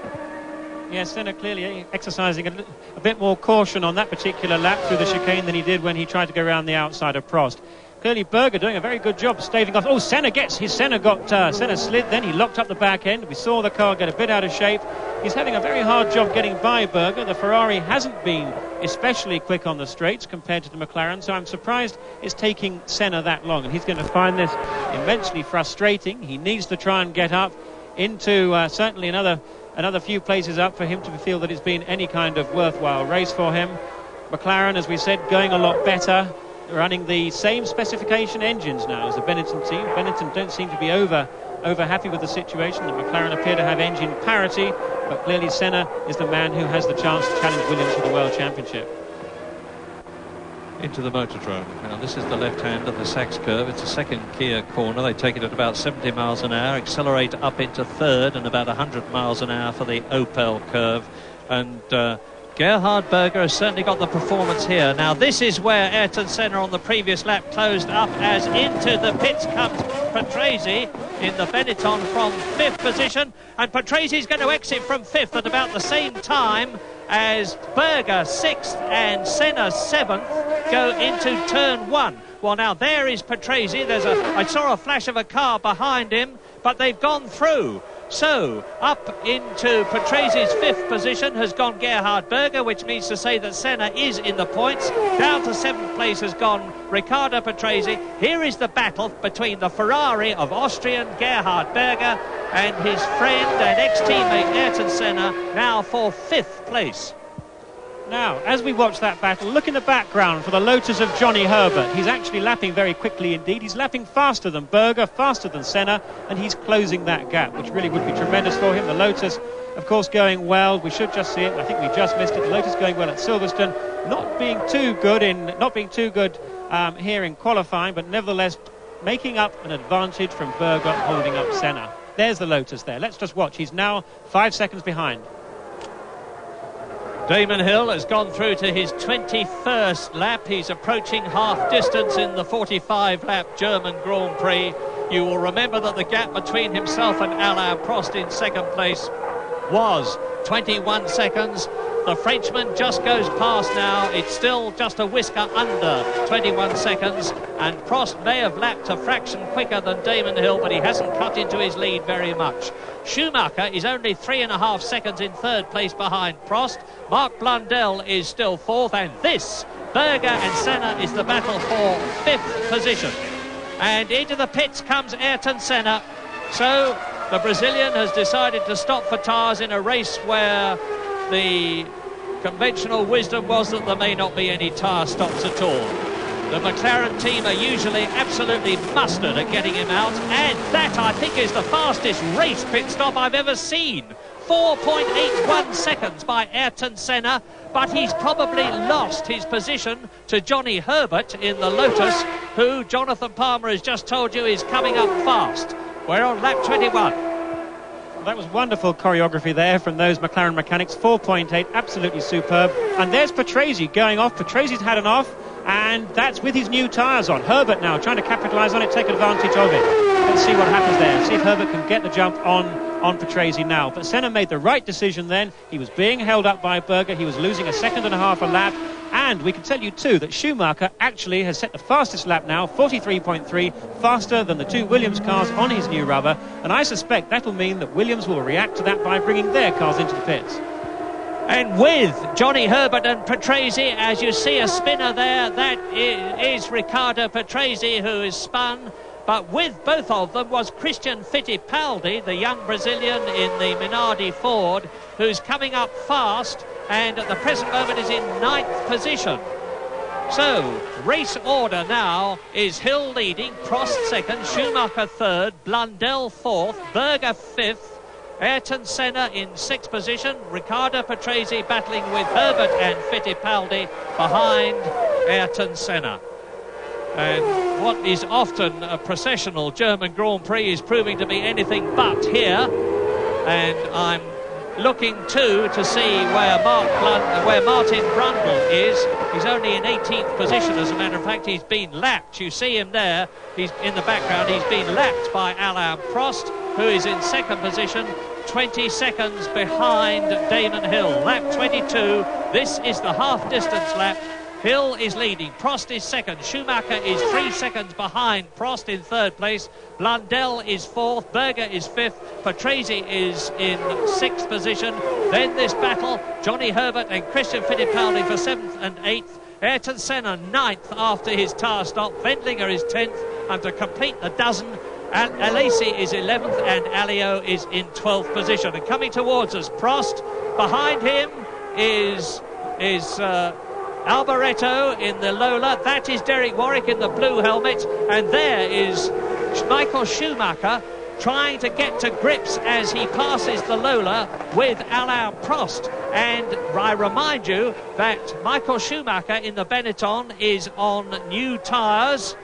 Yes, Senna clearly exercising a bit more caution on that particular lap through the chicane than he did when he tried to go around the outside of Prost. Clearly Berger doing a very good job staving off. Oh, Senna slid, then he locked up the back end. We saw the car get a bit out of shape. He's having a very hard job getting by Berger. The Ferrari hasn't been especially quick on the straights compared to the McLaren, so I'm surprised it's taking Senna that long, and he's going to find this immensely frustrating. He needs to try and get up into certainly another few places up for him to feel that it's been any kind of worthwhile race for him. McLaren, as we said, going a lot better, running the same specification engines now as the Benetton team. Benetton don't seem to be over happy with the situation. The McLaren appear to have engine parity, but clearly Senna is the man who has the chance to challenge Williams for the World Championship. Into the motordrome. Now this is the left-hander, the Sachs curve. It's a second gear corner. They take it at about 70 miles an hour, accelerate up into third, and about 100 miles an hour for the Opel curve. And Gerhard Berger has certainly got the performance here. Now, this is where Ayrton Senna on the previous lap closed up, as into the pits comes Patrese in the Benetton from 5th position, and Patrese is going to exit from 5th at about the same time as Berger 6th and Senna 7th go into turn 1. Well, now there is Patrese. I saw a flash of a car behind him, but they've gone through. So, up into Patrese's 5th position has gone Gerhard Berger, which means to say that Senna is in the points. Down to 7th place has gone Riccardo Patrese. Here is the battle between the Ferrari of Austrian Gerhard Berger and his friend and ex-teammate Ayrton Senna, now for 5th place. Now, as we watch that battle, look in the background for the Lotus of Johnny Herbert. He's actually lapping very quickly indeed. He's lapping faster than Berger, faster than Senna, and he's closing that gap, which really would be tremendous for him. The Lotus, of course, going well. We should just see it. I think we just missed it. The Lotus going well at Silverstone, not being too good here in qualifying, but nevertheless making up an advantage from Berger holding up Senna. There's the Lotus there. Let's just watch. He's now 5 seconds behind. Damon Hill has gone through to his 21st lap. He's approaching half distance in the 45-lap German Grand Prix. You will remember that the gap between himself and Alain Prost in 2nd place was 21 seconds. The Frenchman just goes past now. It's still just a whisker under 21 seconds, and Prost may have lapped a fraction quicker than Damon Hill, but he hasn't cut into his lead very much. Schumacher is only 3.5 seconds in 3rd place behind Prost. Mark Blundell is still 4th, and this, Berger and Senna, is the battle for 5th position. And into the pits comes Ayrton Senna. So the Brazilian has decided to stop for tyres in a race where the conventional wisdom was that there may not be any tyre stops at all. The McLaren team are usually absolutely mustard at getting him out, and that, I think, is the fastest race pit stop I've ever seen. 4.81 seconds by Ayrton Senna, but he's probably lost his position to Johnny Herbert in the Lotus, who Jonathan Palmer has just told you is coming up fast. We're on lap 21. That was wonderful choreography there from those McLaren mechanics. 4.8, absolutely superb. And there's Patrese going off. Patrese's had an off, and that's with his new tyres on. Herbert now trying to capitalise on it, take advantage of it. Let's see what happens there. See if Herbert can get the jump on Patrese now. But Senna made the right decision then. He was being held up by Berger. He was losing 1.5 seconds a lap. And we can tell you too that Schumacher actually has set the fastest lap now, 43.3, faster than the 2 Williams cars on his new rubber. And I suspect that'll mean that Williams will react to that by bringing their cars into the pits. And with Johnny Herbert and Patrese, as you see a spinner there, that is Riccardo Patrese, who is spun. But with both of them was Christian Fittipaldi, the young Brazilian in the Minardi Ford, who's coming up fast and at the present moment is in 9th position. So, race order now is Hill leading, Prost 2nd, Schumacher 3rd, Blundell 4th, Berger 5th, Ayrton Senna in 6th position, Riccardo Patrese battling with Herbert and Fittipaldi behind Ayrton Senna. And what is often a processional German Grand Prix is proving to be anything but here. And I'm looking too to see where Martin Brundle is. He's only in 18th position, as a matter of fact. He's been lapped. You see him there. He's in the background. He's been lapped by Alain Prost, who is in 2nd position, 20 seconds behind Damon Hill. Lap 22. This is the half-distance lap. Hill is leading, Prost is 2nd, Schumacher is 3 seconds behind Prost in 3rd place, Blundell is 4th, Berger is 5th, Patrese is in 6th position. Then this battle, Johnny Herbert and Christian Fittipaldi for 7th and 8th, Ayrton Senna 9th after his tyre stop, Wendlinger is 10th, and to complete the dozen, Alesi is 11th and Alio is in 12th position. And coming towards us, Prost, behind him is Alboreto in the Lola. That is Derek Warwick in the blue helmet. And there is Michael Schumacher trying to get to grips as he passes the Lola with Alain Prost. And I remind you that Michael Schumacher in the Benetton is on new tyres.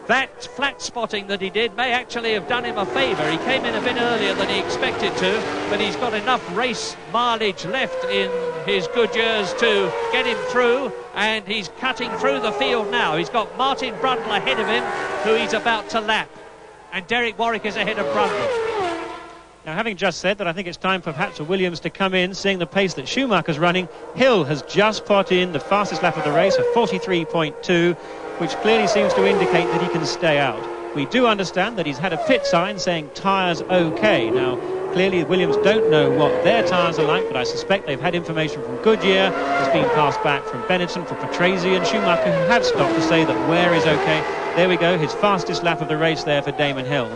That flat spotting that he did may actually have done him a favour. He came in a bit earlier than he expected to, but he's got enough race mileage left in his Goodyears to get him through, and he's cutting through the field now. He's got Martin Brundle ahead of him, who he's about to lap, and Derek Warwick is ahead of Brundle. Now, having just said that, I think it's time for perhaps Williams to come in, seeing the pace that Schumacher's running. Hill has just put in the fastest lap of the race, a 43.2, which clearly seems to indicate that he can stay out. We do understand that he's had a pit sign saying tyres OK. Now, clearly Williams don't know what their tyres are like, but I suspect they've had information from Goodyear. It's been passed back from Benetton, from Patrese and Schumacher, who have stopped to say that wear is OK. There we go, his fastest lap of the race there for Damon Hill.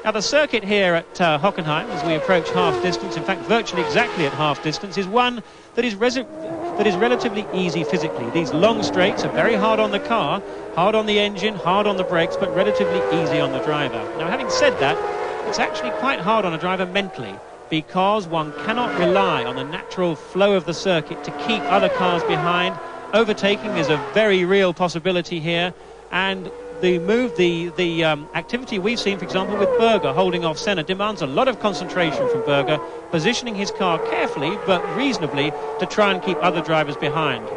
Now, the circuit here at Hockenheim, as we approach half distance, in fact virtually exactly at half distance, is one that is relatively easy physically. These long straights are very hard on the car, hard on the engine, hard on the brakes, but relatively easy on the driver. Now, having said that, it's actually quite hard on a driver mentally, because one cannot rely on the natural flow of the circuit to keep other cars behind. Overtaking is a very real possibility here, and the activity we've seen, for example, with Berger holding off Senna, demands a lot of concentration from Berger, positioning his car carefully but reasonably to try and keep other drivers behind.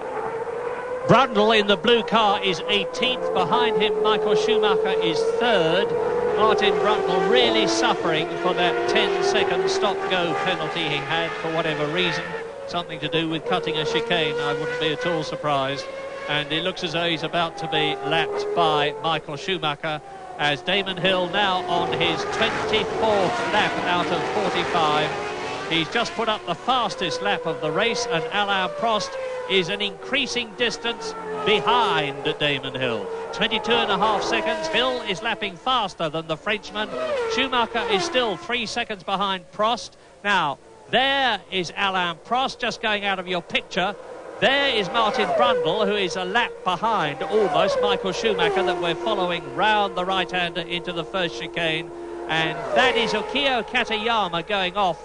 Brundle in the blue car is 18th. Behind him, Michael Schumacher is 3rd. Martin Brundle really suffering for that 10-second stop-go penalty he had for whatever reason. Something to do with cutting a chicane, I wouldn't be at all surprised. And it looks as though he's about to be lapped by Michael Schumacher, as Damon Hill now on his 24th lap out of 45. He's just put up the fastest lap of the race, and Alain Prost is an increasing distance behind Damon Hill. 22.5 seconds. Hill is lapping faster than the Frenchman. Schumacher is still 3 seconds behind Prost. Now, there is Alain Prost just going out of your picture. There is Martin Brundle, who is a lap behind almost Michael Schumacher, that we're following round the right-hander into the first chicane. And that is Ukio Katayama going off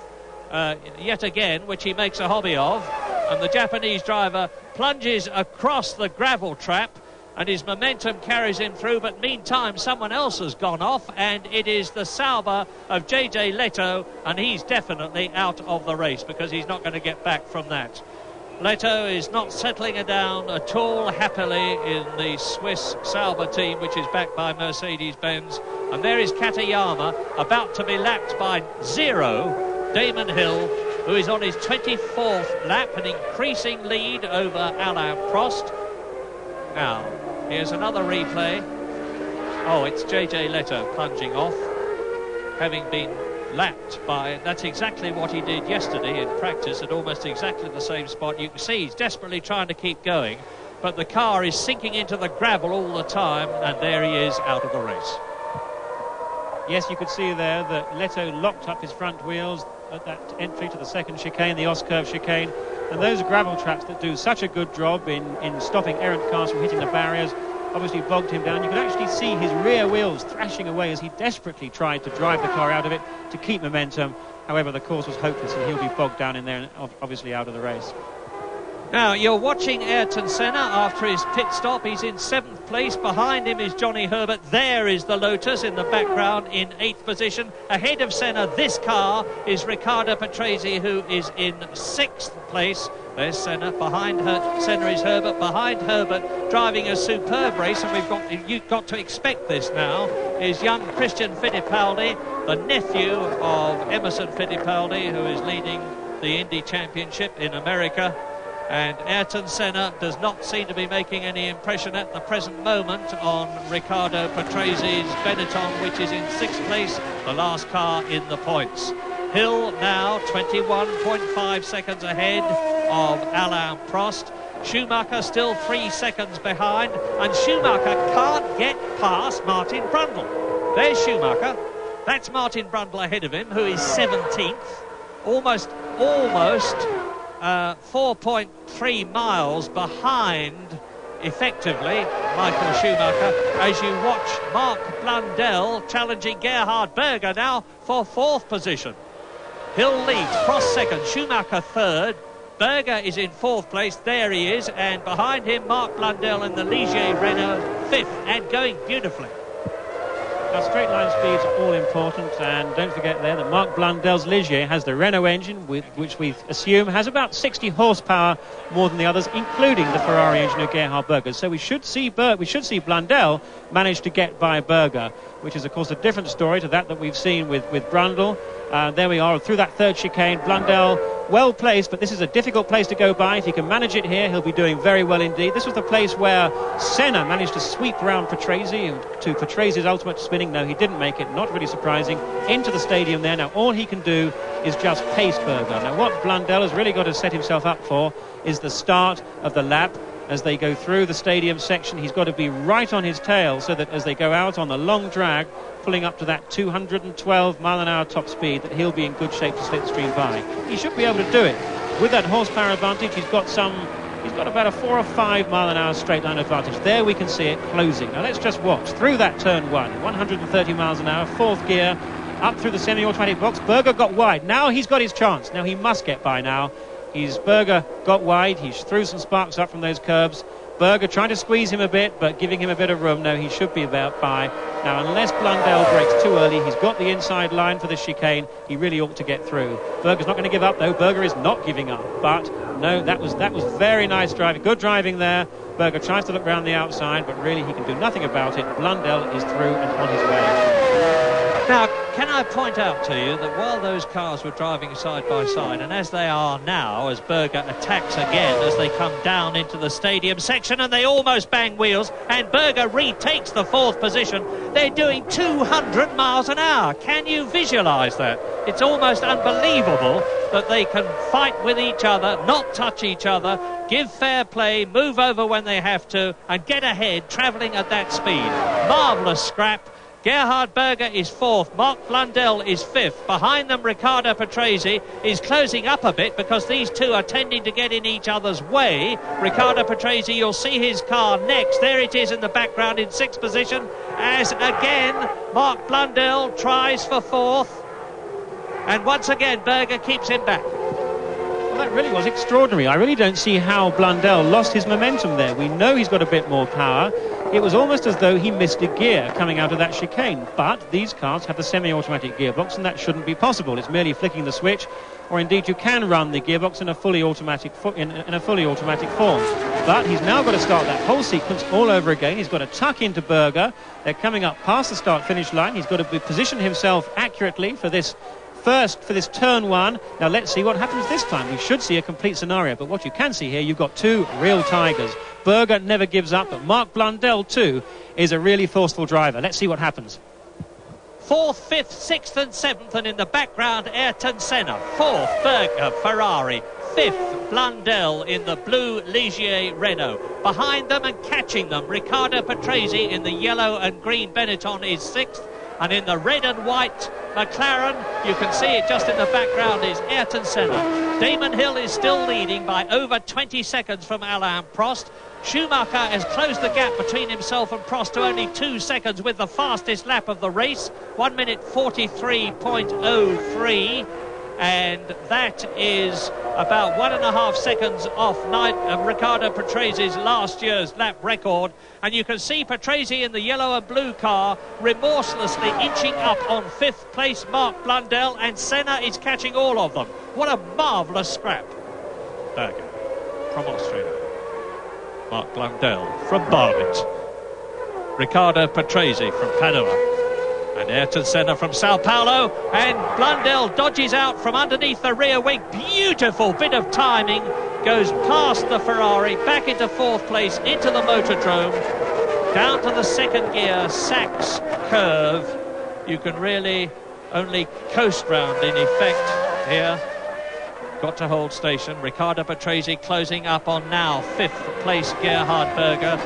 yet again, which he makes a hobby of. And the Japanese driver plunges across the gravel trap, and his momentum carries him through. But meantime, someone else has gone off, and it is the Sauber of JJ Leto, and he's definitely out of the race because he's not going to get back from that. Leto is not settling it down at all happily in the Swiss Sauber team, which is backed by Mercedes-Benz. And there is Katayama, about to be lapped by Damon Hill, who is on his 24th lap, an increasing lead over Alain Prost. Now, here's another replay. Oh, it's JJ Leto plunging off, having been lapped by... That's exactly what he did yesterday in practice at almost exactly the same spot. You can see he's desperately trying to keep going, but the car is sinking into the gravel all the time, and there he is out of the race. Yes, you could see there that Leto locked up his front wheels at that entry to the second chicane, the Oskurve chicane, and those gravel traps that do such a good job in stopping errant cars from hitting the barriers obviously bogged him down. You could actually see his rear wheels thrashing away as he desperately tried to drive the car out of it to keep momentum. However, the course was hopeless, and he'll be bogged down in there and obviously out of the race. Now, you're watching Ayrton Senna after his pit stop. He's in 7th place. Behind him is Johnny Herbert. There is the Lotus in the background in 8th position. Ahead of Senna, this car, is Riccardo Patrese, who is in 6th place. There's Senna. Behind her, Senna is Herbert. Behind Herbert, driving a superb race, and you've got to expect this now, is young Christian Fittipaldi, the nephew of Emerson Fittipaldi, who is leading the Indy Championship in America. And Ayrton Senna does not seem to be making any impression at the present moment on Riccardo Patrese's Benetton, which is in 6th place, the last car in the points. Hill now 21.5 seconds ahead of Alain Prost. Schumacher still 3 seconds behind, and Schumacher can't get past Martin Brundle. There's Schumacher. That's Martin Brundle ahead of him, who is 17th. Almost 4.3 miles behind, effectively, Michael Schumacher, as you watch Mark Blundell challenging Gerhard Berger now for 4th position. Hill leads, Prost 2nd, Schumacher 3rd, Berger is in 4th place, there he is, and behind him Mark Blundell in the Ligier Renault 5th, and going beautifully. Now, straight line speeds are all important, and don't forget there that Mark Blundel's Ligier has the Renault engine, which we assume has about 60 horsepower more than the others, including the Ferrari engine of Gerhard Berger. So we should see Blundell manage to get by Berger, which is of course a different story to that we've seen with Brundle. There we are through that third chicane. Blundell well placed, but this is a difficult place to go by. If he can manage it here, he'll be doing very well indeed. This was the place where Senna managed to sweep round Patrese, to Patresi's ultimate spinning. No, he didn't make it, not really surprising, into the stadium there. Now all he can do is just pace Berger. Now what Blundell has really got to set himself up for is the start of the lap. As they go through the stadium section, he's got to be right on his tail so that as they go out on the long drag, pulling up to that 212 mile an hour top speed, that he'll be in good shape to slipstream by. He should be able to do it. With that horsepower advantage, he's got about a 4 or 5 mile an hour straight line advantage. There we can see it closing. Now let's just watch through that turn 1, 130 miles an hour, fourth gear, up through the semi-automatic box. Berger got wide. Now he's got his chance. Now he must get by now. Berger got wide. He threw some sparks up from those curbs. Berger trying to squeeze him a bit, but giving him a bit of room. No, he should be about by. Now, unless Blundell breaks too early, he's got the inside line for the chicane. He really ought to get through. Berger's not going to give up, though. Berger is not giving up. But, no, that was very nice driving. Good driving there. Berger tries to look round the outside, but really he can do nothing about it. Blundell is through and on his way. Now, can I point out to you that while those cars were driving side by side, and as they are now, as Berger attacks again as they come down into the stadium section, and they almost bang wheels, and Berger retakes the fourth position, they're doing 200 miles an hour. Can you visualise that? It's almost unbelievable that they can fight with each other, not touch each other, give fair play, move over when they have to, and get ahead, travelling at that speed. Marvellous scrap. Gerhard Berger is fourth, Mark Blundell is fifth. Behind them, Riccardo Patrese is closing up a bit because these two are tending to get in each other's way. Riccardo Patrese, you'll see his car next. There it is in the background in sixth position, as again Mark Blundell tries for fourth. And once again, Berger keeps him back. Well, that really was extraordinary. I really don't see how Blundell lost his momentum there. We know he's got a bit more power. It was almost as though he missed a gear coming out of that chicane. But these cars have the semi-automatic gearbox, and that shouldn't be possible. It's merely flicking the switch, or indeed you can run the gearbox in a fully automatic form. But he's now got to start that whole sequence all over again. He's got to tuck into Berger. They're coming up past the start-finish line. He's got to position himself accurately for this turn 1. Now let's see what happens this time. We should see a complete scenario, but what you can see here, you've got two real tigers. Berger never gives up, but Mark Blundell too is a really forceful driver. Let's see what happens. Fourth, fifth, sixth and seventh, and in the background Ayrton Senna. Fourth, Berger, Ferrari. Fifth, Blundell in the blue Ligier Renault. Behind them and catching them, Riccardo Patrese in the yellow and green Benetton is sixth. And in the red and white McLaren, you can see it just in the background, is Ayrton Senna. Damon Hill is still leading by over 20 seconds from Alain Prost. Schumacher has closed the gap between himself and Prost to only 2 seconds with the fastest lap of the race, 1 minute 43.03. And that is about 1.5 seconds off Riccardo Patrese's last year's lap record. And you can see Patrese in the yellow and blue car remorselessly inching up on fifth place Mark Blundell, and Senna is catching all of them. What a marvellous scrap. Berger from Austria, Mark Blundell from Barnet, Riccardo Patrese from Padua, and Ayrton Senna from Sao Paulo, and Blundell dodges out from underneath the rear wing. Beautiful bit of timing, goes past the Ferrari, back into fourth place, into the Motordrome, down to the second gear, Sachs curve. You can really only coast round in effect here. Got to hold station. Riccardo Patrese closing up on now fifth place Gerhard Berger.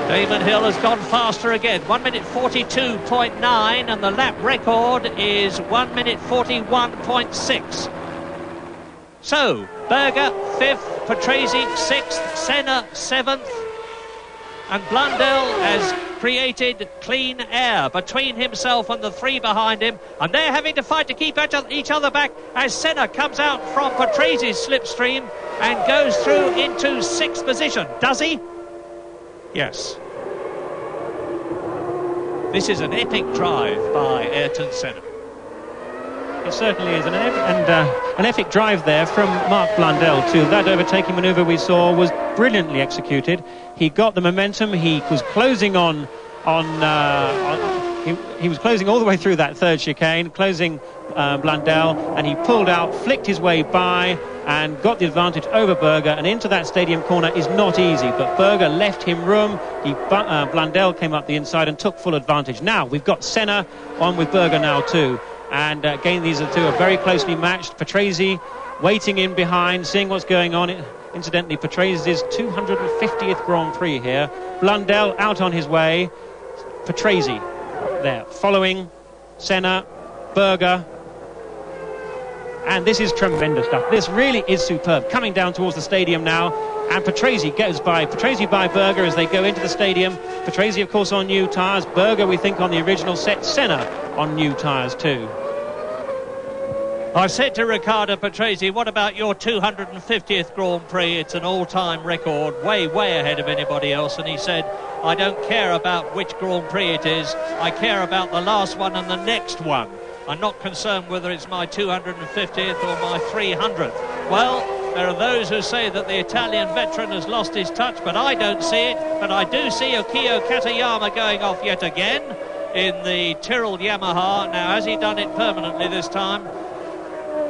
Damon Hill has gone faster again, 1 minute 42.9, and the lap record is 1 minute 41.6. So, Berger 5th, Patrese 6th, Senna 7th, and Blundell has created clean air between himself and the three behind him, and they're having to fight to keep each other back as Senna comes out from Patrese's slipstream and goes through into 6th position. Does he? Yes. This is an epic drive by Ayrton Senna. It certainly is, an epic drive there from Mark Blundell too. That overtaking manoeuvre we saw was brilliantly executed. He got the momentum. He was closing he was closing all the way through that third chicane, closing Blundell, and he pulled out, flicked his way by, and got the advantage over Berger. And into that stadium corner is not easy, but Berger left him room. Blundell came up the inside and took full advantage. Now we've got Senna on with Berger now too. And again, these two are very closely matched. Patrese waiting in behind, seeing what's going on. Incidentally, Patrese's 250th Grand Prix here. Blundell out on his way. Patrese there, following Senna, Berger. And this is tremendous stuff. This really is superb. Coming down towards the stadium now. And Patrese goes by. Patrese by Berger as they go into the stadium. Patrese, of course, on new tyres. Berger, we think, on the original set. Senna on new tyres too. I've said to Riccardo Patrese, what about your 250th Grand Prix? It's an all-time record, way ahead of anybody else. And he said, I don't care about which Grand Prix it is. I care about the last one and the next one. I'm not concerned whether it's my 250th or my 300th. Well, there are those who say that the Italian veteran has lost his touch, but I don't see it. But I do see Akio Katayama going off yet again in the Tyrrell Yamaha. Now, has he done it permanently this time?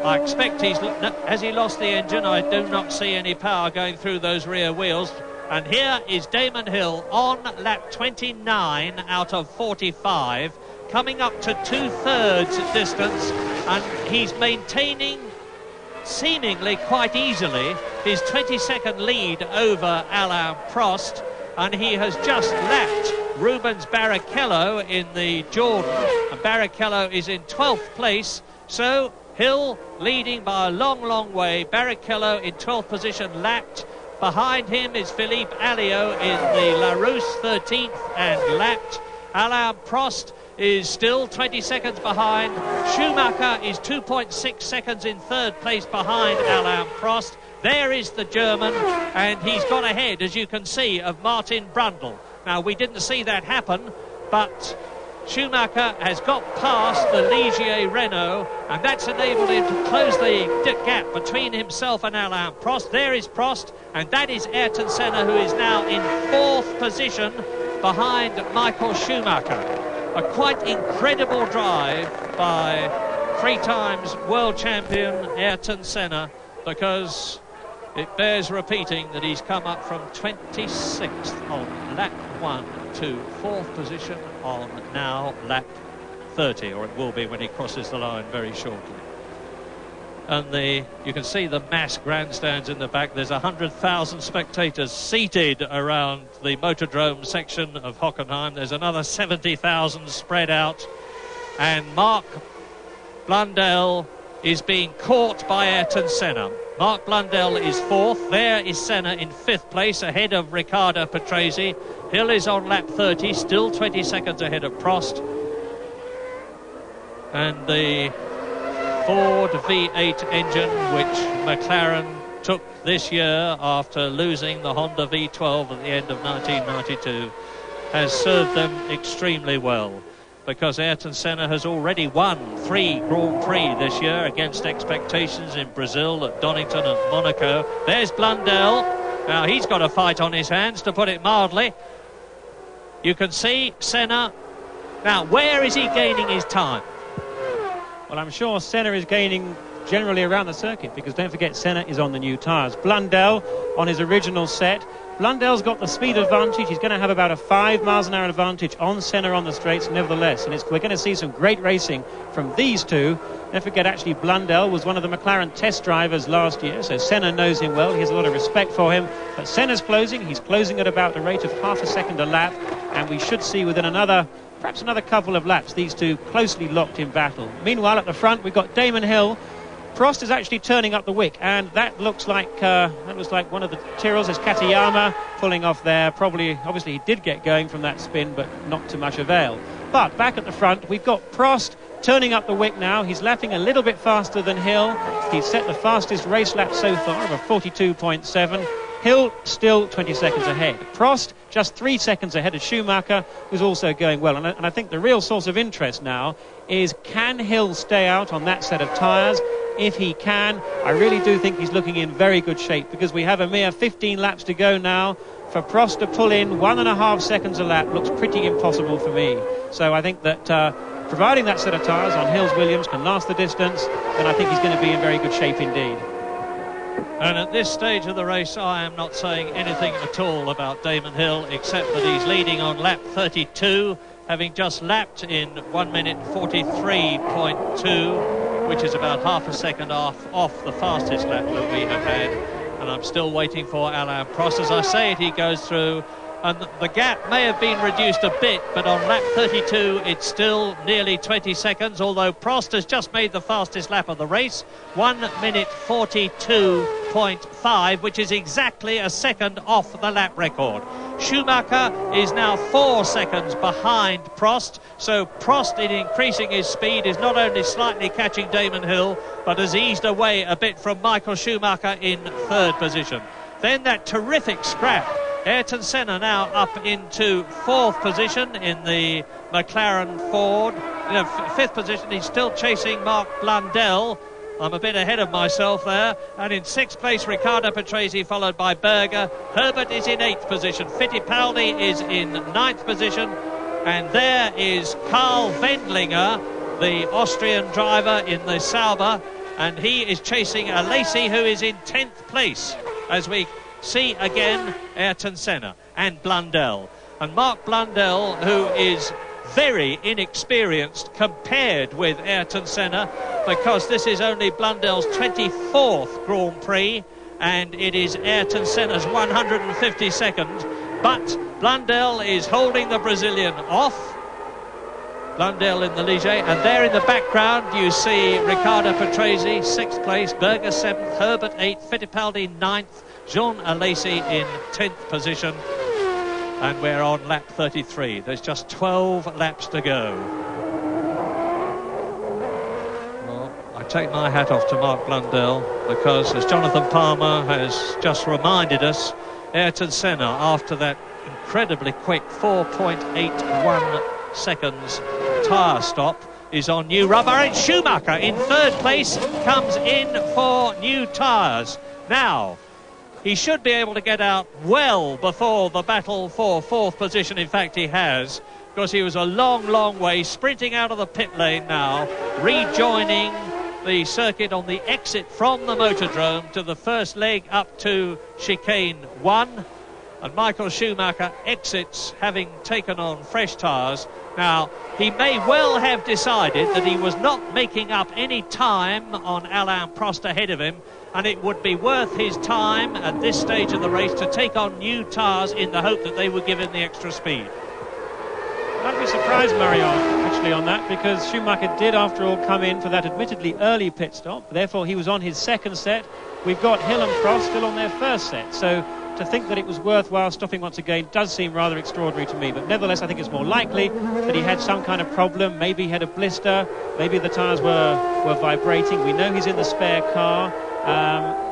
I expect has he lost the engine? I do not see any power going through those rear wheels. And here is Damon Hill on lap 29 out of 45, coming up to 2/3 distance, and he's maintaining seemingly quite easily his 22nd lead over Alain Prost, and he has just lapped Rubens Barrichello in the Jordan, and Barrichello is in 12th place. So Hill leading by a long way. Barrichello in 12th position, lapped. Behind him is Philippe Alliot in the Larousse 13th and lapped. Alain Prost is still 20 seconds behind. Schumacher is 2.6 seconds in third place behind Alain Prost. There is the German, and he's gone ahead, as you can see, of Martin Brundle. Now, we didn't see that happen, but Schumacher has got past the Ligier Renault, and that's enabled him to close the gap between himself and Alain Prost. There is Prost, and that is Ayrton Senna, who is now in 4th position behind Michael Schumacher. A quite incredible drive by 3 times world champion Ayrton Senna, because it bears repeating that he's come up from 26th on lap 1 to 4th position on now lap 30, or it will be when he crosses the line very shortly. And you can see the mass grandstands in the back. There's 100,000 spectators seated around the Motordrome section of Hockenheim. There's another 70,000 spread out, and Mark Blundell is being caught by Ayrton Senna. Mark Blundell is 4th. There is Senna in 5th place, ahead of Riccardo Patrese. Hill is on lap 30, still 20 seconds ahead of Prost. And the Ford V8 engine, which McLaren took this year after losing the Honda V12 at the end of 1992, has served them extremely well, because Ayrton Senna has already won 3 Grand Prix this year against expectations in Brazil, at Donington and Monaco. There's Blundell. Now he's got a fight on his hands, to put it mildly. You can see Senna. Now, where is he gaining his time? Well, I'm sure Senna is gaining generally around the circuit, because don't forget, Senna is on the new tyres. Blundell on his original set. Blundell's got the speed advantage. He's going to have about a 5 miles an hour advantage on Senna on the straights, nevertheless. And we're going to see some great racing from these two. Don't forget, actually, Blundell was one of the McLaren test drivers last year, so Senna knows him well. He has a lot of respect for him. But Senna's closing. He's closing at about the rate of half a second a lap. And we should see within perhaps another couple of laps, these two closely locked in battle. Meanwhile, at the front, we've got Damon Hill. Prost is actually turning up the wick, and that looks like one of the Tyrrells. There's Katayama pulling off there. Obviously, he did get going from that spin, but not to much avail. But back at the front, we've got Prost turning up the wick now. He's lapping a little bit faster than Hill. He's set the fastest race lap so far of a 42.7. Hill still 20 seconds ahead. Prost just 3 seconds ahead of Schumacher, who's also going well. And I think the real source of interest now is, can Hill stay out on that set of tyres? If he can, I really do think he's looking in very good shape, because we have a mere 15 laps to go now. For Prost to pull in 1.5 seconds a lap looks pretty impossible for me. So I think that providing that set of tyres on Hill's Williams can last the distance, then I think he's going to be in very good shape indeed. And at this stage of the race, I am not saying anything at all about Damon Hill, except that he's leading on lap 32, having just lapped in 1 minute 43.2, which is about half a second off the fastest lap that we have had. And I'm still waiting for Alain Prost. As I say it, he goes through, and the gap may have been reduced a bit, but on lap 32 it's still nearly 20 seconds, although Prost has just made the fastest lap of the race, 1 minute 42.5, which is exactly a second off the lap record. Schumacher is now 4 seconds behind Prost, so Prost, in increasing his speed, is not only slightly catching Damon Hill, but has eased away a bit from Michael Schumacher in third position. Then that terrific scrap, Ayrton Senna now up into fourth position in the McLaren Ford. Fifth position, he's still chasing Mark Blundell. I'm a bit ahead of myself there. And in sixth place, Riccardo Patrese, followed by Berger. Herbert is in eighth position. Fittipaldi is in ninth position. And there is Karl Wendlinger, the Austrian driver in the Sauber. And he is chasing Alesi, who is in 10th place, as we see again Ayrton Senna and Blundell. And Mark Blundell, who is very inexperienced compared with Ayrton Senna, because this is only Blundell's 24th Grand Prix and it is Ayrton Senna's 152nd. But Blundell is holding the Brazilian off. Blundell in the Ligier, and there in the background you see Riccardo Patrese, 6th place, Berger 7th, Herbert 8th, Fittipaldi 9th, Jean Alesi in 10th position, and we're on lap 33. There's just 12 laps to go. Well, I take my hat off to Mark Blundell, because as Jonathan Palmer has just reminded us, Ayrton Senna, after that incredibly quick 4.81 seconds tyre stop, is on new rubber, and Schumacher in third place comes in for new tyres. Now, he should be able to get out well before the battle for fourth position. In fact, he has, because he was a long way sprinting out of the pit lane now, rejoining the circuit on the exit from the Motordrome to the first leg up to chicane 1. And Michael Schumacher exits, having taken on fresh tyres. Now, he may well have decided that he was not making up any time on Alain Prost ahead of him, and it would be worth his time at this stage of the race to take on new tyres in the hope that they would give him the extra speed. I'd be surprised, Mario, actually, on that, because Schumacher did, after all, come in for that admittedly early pit stop. Therefore, he was on his second set. We've got Hill and Prost still on their first set. So to think that it was worthwhile stopping once again does seem rather extraordinary to me. But nevertheless, I think it's more likely that he had some kind of problem. Maybe he had a blister. Maybe the tyres were vibrating. We know he's in the spare car.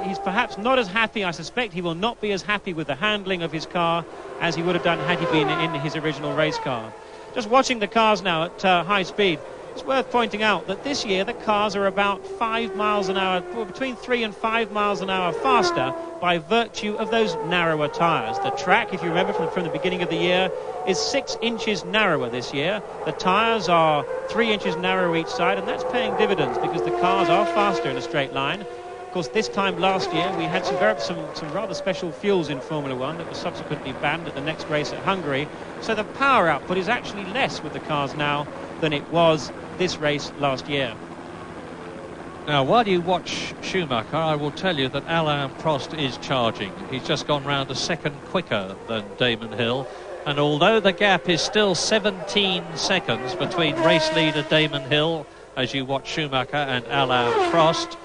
He's perhaps not as happy. I suspect he will not be as happy with the handling of his car as he would have done had he been in his original race car. Just watching the cars now at high speed, it's worth pointing out that this year the cars are about 5 miles an hour, between 3 and 5 miles an hour faster by virtue of those narrower tyres. The track, if you remember from the beginning of the year, is 6 inches narrower this year. The tyres are 3 inches narrower each side, and that's paying dividends because the cars are faster in a straight line. Of course, this time last year we had some rather special fuels in Formula One that was subsequently banned at the next race at Hungary. So the power output is actually less with the cars now than it was this race last year. Now, while you watch Schumacher, I will tell you that Alain Prost is charging. He's just gone round a second quicker than Damon Hill. And although the gap is still 17 seconds between race leader Damon Hill, as you watch Schumacher, and Alain Prost,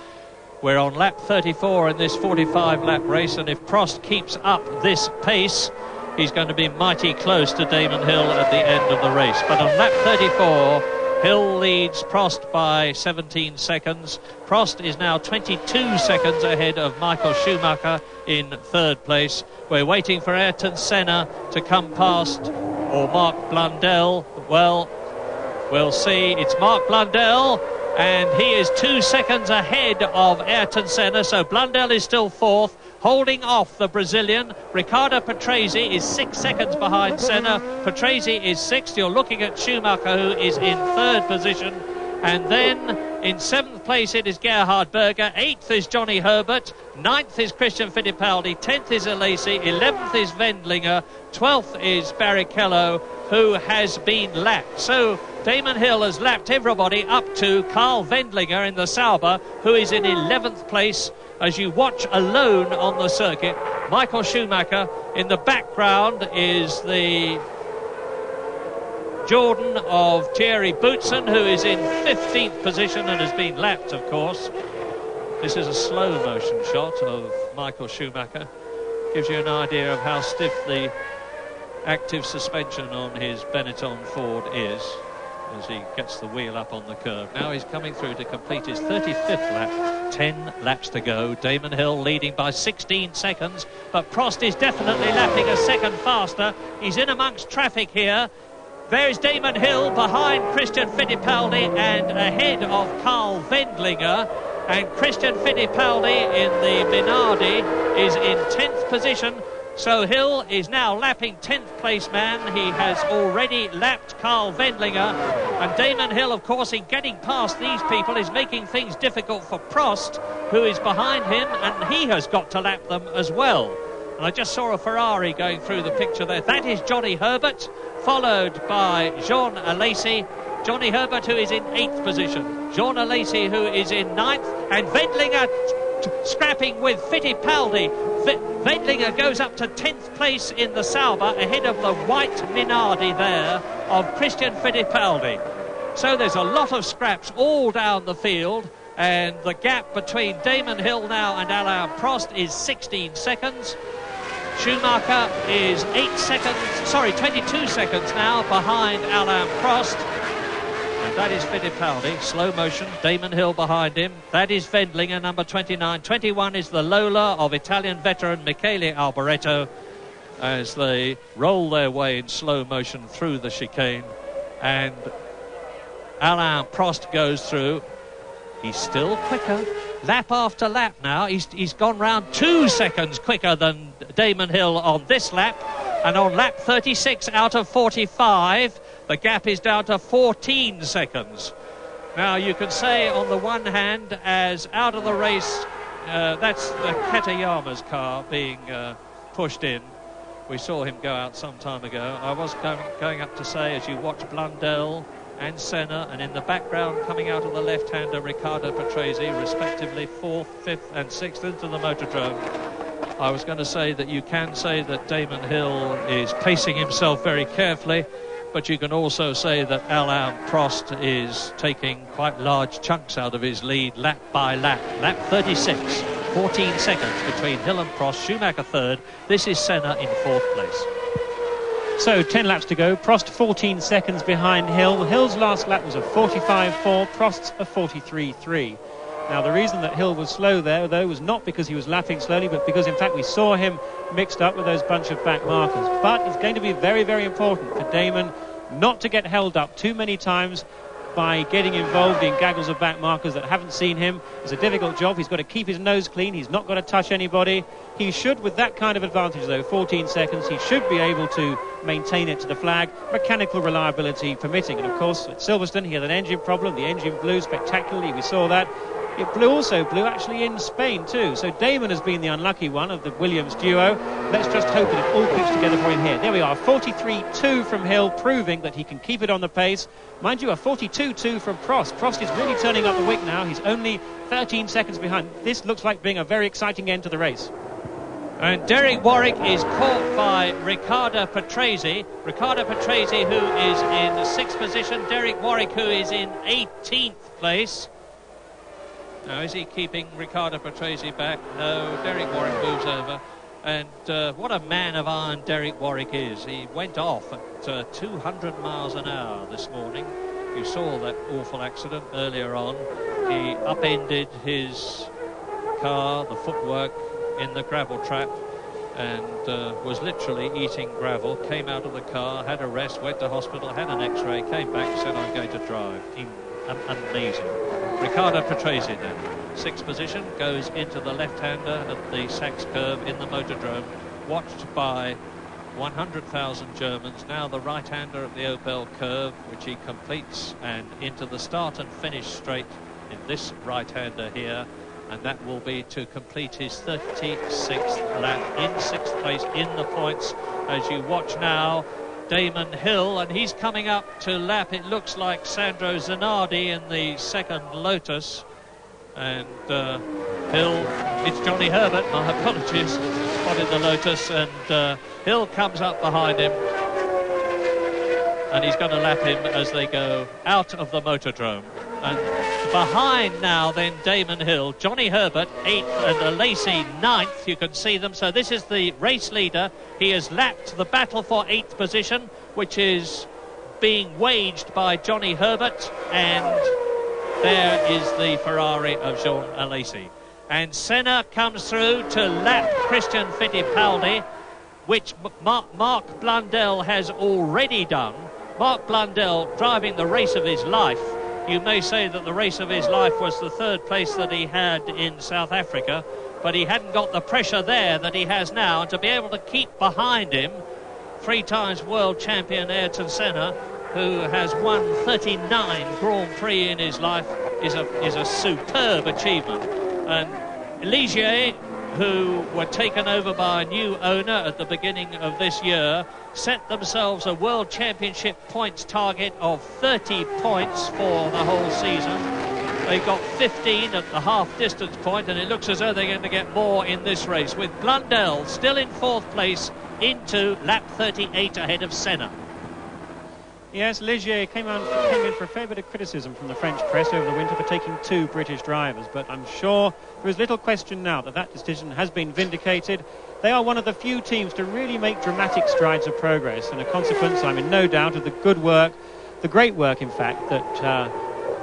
we're on lap 34 in this 45-lap race, and if Prost keeps up this pace, he's going to be mighty close to Damon Hill at the end of the race. But on lap 34, Hill leads Prost by 17 seconds. Prost is now 22 seconds ahead of Michael Schumacher in third place. We're waiting for Ayrton Senna to come past, or Mark Blundell. Well, we'll see. It's Mark Blundell, and he is 2 seconds ahead of Ayrton Senna, so Blundell is still fourth, holding off the Brazilian. Riccardo Patrese is 6 seconds behind Senna. Patrese is sixth. You're looking at Schumacher, who is in third position. And then in seventh place it is Gerhard Berger. Eighth is Johnny Herbert. Ninth is Christian Fittipaldi. 10th is Alesi. 11th is Wendlinger. 12th is Barrichello, who has been lapped. So Damon Hill has lapped everybody up to Carl Wendlinger in the Sauber, who is in 11th place. As you watch alone on the circuit, Michael Schumacher. In the background is the Jordan of Thierry Boutsen, who is in 15th position and has been lapped, of course. This is a slow motion shot of Michael Schumacher. Gives you an idea of how stiff the active suspension on his Benetton Ford is as he gets the wheel up on the curve. Now he's coming through to complete his 35th lap. 10 laps to go. Damon Hill leading by 16 seconds, but Prost is definitely lapping a second faster. He's in amongst traffic here. There's Damon Hill behind Christian Fittipaldi and ahead of Carl Wendlinger. And Christian Fittipaldi in the Minardi is in 10th position. So Hill is now lapping 10th place man. He has already lapped Carl Wendlinger. And Damon Hill, of course, in getting past these people is making things difficult for Prost, who is behind him, and he has got to lap them as well. And I just saw a Ferrari going through the picture there. That is Johnny Herbert, followed by Jean Alesi. Johnny Herbert, who is in 8th position. Jean Alesi, who is in 9th. And Wendlinger scrapping with Fittipaldi. Wendlinger goes up to 10th place in the Sauber, ahead of the white Minardi there of Christian Fittipaldi. So there's a lot of scraps all down the field, and the gap between Damon Hill now and Alain Prost is 16 seconds. Schumacher is 22 seconds now behind Alain Prost. And that is Fittipaldi, slow motion, Damon Hill behind him. That is Wendlinger, number 29. 21 is the Lola of Italian veteran Michele Alboreto, as they roll their way in slow motion through the chicane. And Alain Prost goes through. He's still quicker, lap after lap now. He's gone round 2 seconds quicker than Damon Hill on this lap. And on lap 36 out of 45, the gap is down to 14 seconds. Now, you can say on the one hand, as out of the race, that's the Katayama's car being pushed in. We saw him go out some time ago. I was going up to say, as you watch Blundell and Senna, and in the background coming out of the left-hander Riccardo Patrese, respectively 4th, 5th and 6th into the motordrome. I was going to say that you can say that Damon Hill is pacing himself very carefully, but you can also say that Alain Prost is taking quite large chunks out of his lead lap by lap. Lap 36, 14 seconds between Hill and Prost. Schumacher third. This is Senna in 4th place. So 10 laps to go. Prost 14 seconds behind Hill. Hill's last lap was a 45.4, Prost's a 43.3. Now, the reason that Hill was slow there, though, was not because he was lapping slowly, but because, in fact, we saw him mixed up with those bunch of back markers. But it's going to be very, very important for Damon not to get held up too many times by getting involved in gaggles of back markers that haven't seen him. It's a difficult job. He's got to keep his nose clean. He's not got to touch anybody. He should, with that kind of advantage, though, 14 seconds, he should be able to maintain it to the flag, mechanical reliability permitting. And, of course, at Silverstone, he had an engine problem. The engine blew spectacularly. We saw that. It also blew actually in Spain too. So Damon has been the unlucky one of the Williams duo. Let's just hope that it all clicks together for him here. There we are, 43.2 from Hill, proving that he can keep it on the pace. Mind you, a 42.2 from Prost. Prost is really turning up the wick now. He's only 13 seconds behind. This looks like being a very exciting end to the race. And Derek Warwick is caught by Riccardo Patrese. Riccardo Patrese, who is in 6th position. Derek Warwick, who is in 18th place. Now, is he keeping Riccardo Patrese back? No, Derek Warwick moves over. And what a man of iron Derek Warwick is. He went off at 200 miles an hour this morning. You saw that awful accident earlier on. He upended his car, the footwork, in the gravel trap, and was literally eating gravel. Came out of the car, had a rest, went to hospital, had an x-ray, came back, said, I'm going to drive. Amazing. Ricardo Patrese then, 6th position, goes into the left-hander at the Sachs curve in the Motordrome, watched by 100,000 Germans. Now the right-hander at the Opel curve, which he completes, and into the start and finish straight in this right-hander here, and that will be to complete his 36th lap in 6th place in the points. As you watch now, Damon Hill, and he's coming up to lap, it looks like, Sandro Zanardi in the 2nd Lotus. And Hill, it's Johnny Herbert, my apologies, spotted the Lotus, and Hill comes up behind him, and he's going to lap him as they go out of the Motordrome. And behind now then Damon Hill, Johnny Herbert 8th and Lacey 9th, you can see them. So this is the race leader. He has lapped the battle for 8th position, which is being waged by Johnny Herbert, and there is the Ferrari of Jean Alesi. And Senna comes through to lap Christian Fittipaldi, which Mark Blundell has already done. Mark Blundell driving the race of his life. You may say that the race of his life was the 3rd place that he had in South Africa, but he hadn't got the pressure there that he has now, and to be able to keep behind him 3 times world champion Ayrton Senna, who has won 39 Grand Prix in his life, is a superb achievement. And Ligier, who were taken over by a new owner at the beginning of this year, set themselves a World Championship points target of 30 points for the whole season. They got 15 at the half distance point, and it looks as though they're going to get more in this race, with Blundell still in 4th place into lap 38 ahead of Senna. Yes, Ligier came in for a fair bit of criticism from the French press over the winter for taking 2 British drivers, but I'm sure there is little question now that decision has been vindicated. They are one of the few teams to really make dramatic strides of progress, and a consequence, I'm in no doubt, of the good work, the great work, in fact, that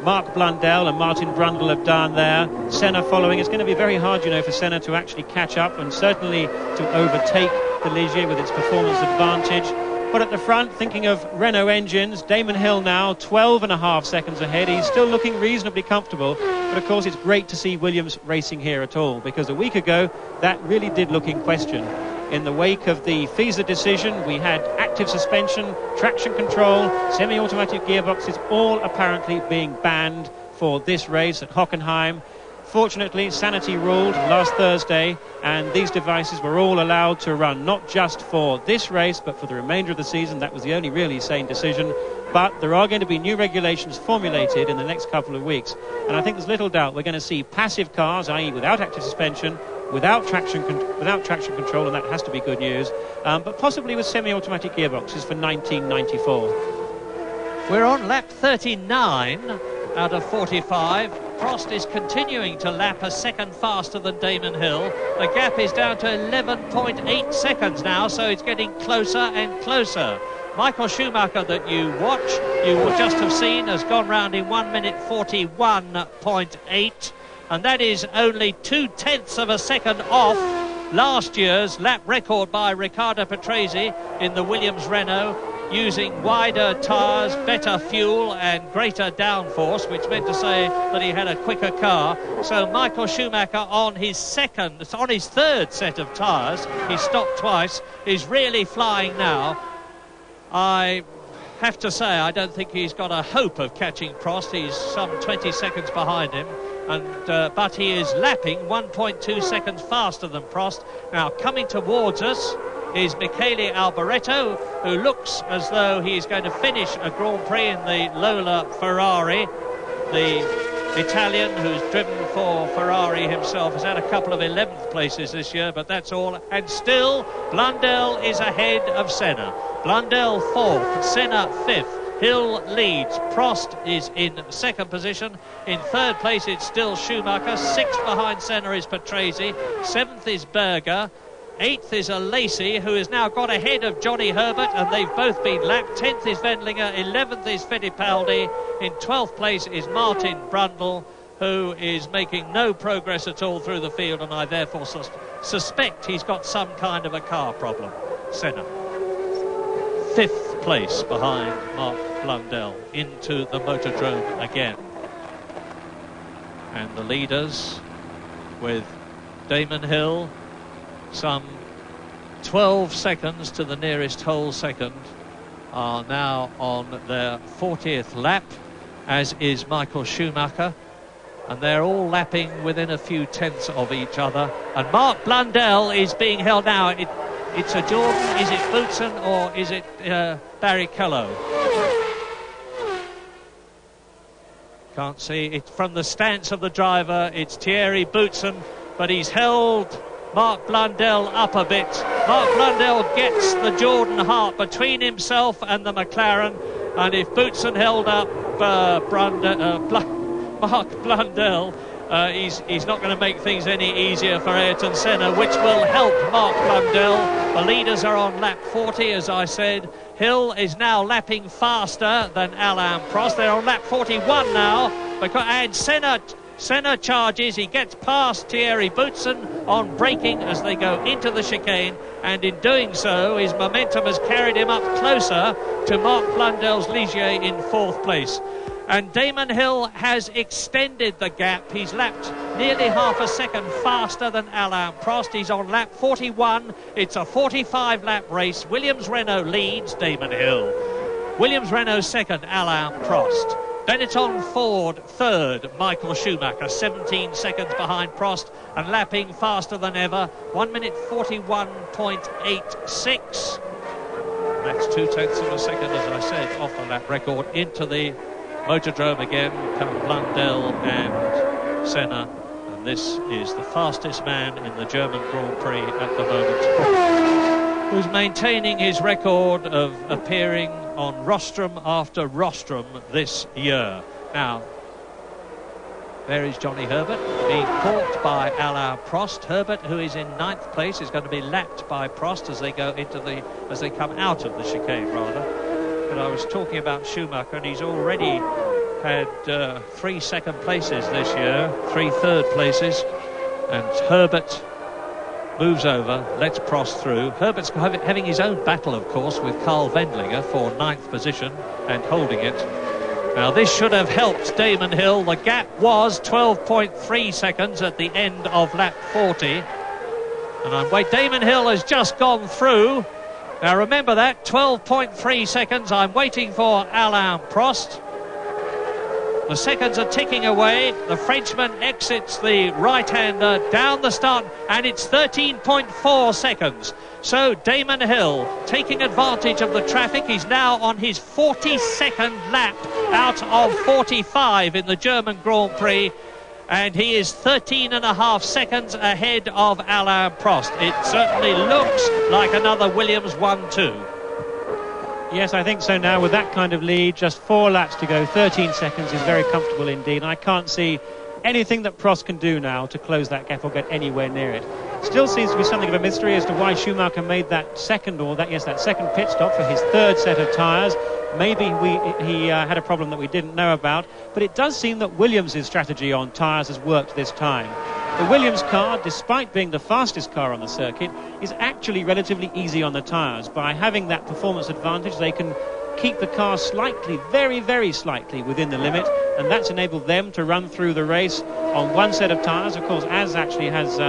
Mark Blundell and Martin Brundle have done there. Senna following. It's going to be very hard, for Senna to actually catch up, and certainly to overtake the Ligier with its performance advantage. But at the front, thinking of Renault engines, Damon Hill now 12.5 seconds ahead. He's still looking reasonably comfortable. But of course, it's great to see Williams racing here at all, because a week ago, that really did look in question. In the wake of the FISA decision, we had active suspension, traction control, semi-automatic gearboxes, all apparently being banned for this race at Hockenheim. Fortunately, sanity ruled last Thursday, and these devices were all allowed to run, not just for this race, but for the remainder of the season. That was the only really sane decision. But there are going to be new regulations formulated in the next couple of weeks. And I think there's little doubt we're going to see passive cars, i.e. without active suspension, without traction control, and that has to be good news, but possibly with semi-automatic gearboxes for 1994. We're on lap 39 out of 45. Prost is continuing to lap a second faster than Damon Hill. The gap is down to 11.8 seconds now, so it's getting closer and closer. Michael Schumacher, that you watch, you will just have seen, has gone round in 1 minute 41.8, and that is only 0.2 of a second off last year's lap record by Ricardo Patrese in the Williams Renault, using wider tyres, better fuel and greater downforce, which meant to say that he had a quicker car. So Michael Schumacher on his third set of tyres, he stopped twice, is really flying now. I have to say, I don't think he's got a hope of catching Prost. He's some 20 seconds behind him, but he is lapping 1.2 seconds faster than Prost. Now coming towards us is Michele Alboreto, who looks as though he's going to finish a Grand Prix in the Lola Ferrari. The Italian, who's driven for Ferrari himself, has had a couple of 11th places this year, but that's all. And still, Blundell is ahead of Senna. Blundell 4th, Senna 5th. Hill leads. Prost is in 2nd position. In 3rd place, it's still Schumacher. 6th behind Senna is Patrese. 7th is Berger. 8th is a Lacey, who has now got ahead of Johnny Herbert, and they've both been lapped. 10th is Wendlinger, 11th is Fittipaldi, in 12th place is Martin Brundle, who is making no progress at all through the field, and I therefore suspect he's got some kind of a car problem. Senna, 5th place behind Mark Blundell, into the Motordrome again. And the leaders, with Damon Hill some 12 seconds to the nearest whole second, are now on their 40th lap, as is Michael Schumacher, and they're all lapping within a few tenths of each other. And Mark Blundell is being held now. It's a Jordan, is it Boutsen, or is it Barrichello? Can't see it from the stance of the driver. It's Thierry Boutsen, but he's held Mark Blundell up a bit. Mark Blundell gets the Jordan Hart between himself and the McLaren, and if Boutsen held up Mark Blundell, he's not going to make things any easier for Ayrton Senna, which will help Mark Blundell. The leaders are on lap 40, as I said. Hill is now lapping faster than Alain Prost. They're on lap 41 now, and Senna charges. He gets past Thierry Boutsen on braking as they go into the chicane, and in doing so his momentum has carried him up closer to Mark Blundell's Ligier in 4th place. And Damon Hill has extended the gap. He's lapped nearly half a second faster than Alain Prost. He's on lap 41. It's a 45-lap race. Williams-Renault leads Damon Hill. Williams-Renault second, Alain Prost. Benetton Ford third, Michael Schumacher, 17 seconds behind Prost and lapping faster than ever, 1 minute 41.86. That's 2/10 of a second, as I said, off the lap record. Into the Motordrome again come Blundell and Senna, and this is the fastest man in the German Grand Prix at the moment, who's maintaining his record of appearing on rostrum after rostrum this year. Now, there is Johnny Herbert being caught by Alain Prost. Herbert, who is in 9th place, is going to be lapped by Prost as they go as they come out of the chicane, rather. But I was talking about Schumacher, and he's already had 3 second places this year, 3 third places, and Herbert moves over, lets Prost through. Herbert's having his own battle, of course, with Carl Wendlinger for 9th position and holding it. Now, this should have helped Damon Hill. The gap was 12.3 seconds at the end of lap 40. And Damon Hill has just gone through. Now, remember that, 12.3 seconds. I'm waiting for Alain Prost. The seconds are ticking away. The Frenchman exits the right-hander down the start, and it's 13.4 seconds. So Damon Hill, taking advantage of the traffic, he's now on his 42nd lap out of 45 in the German Grand Prix, and he is 13.5 seconds ahead of Alain Prost. It certainly looks like another Williams 1-2. Yes, I think so now. With that kind of lead, just 4 laps to go, 13 seconds is very comfortable indeed. And I can't see anything that Prost can do now to close that gap or get anywhere near it. Still seems to be something of a mystery as to why Schumacher made that second pit stop for his 3rd set of tyres. Maybe he had a problem that we didn't know about, but it does seem that Williams' strategy on tyres has worked this time. The Williams car, despite being the fastest car on the circuit, is actually relatively easy on the tyres. By having that performance advantage, they can keep the car slightly, very, very slightly within the limit, and that's enabled them to run through the race on 1 set of tyres. Of course, Az actually has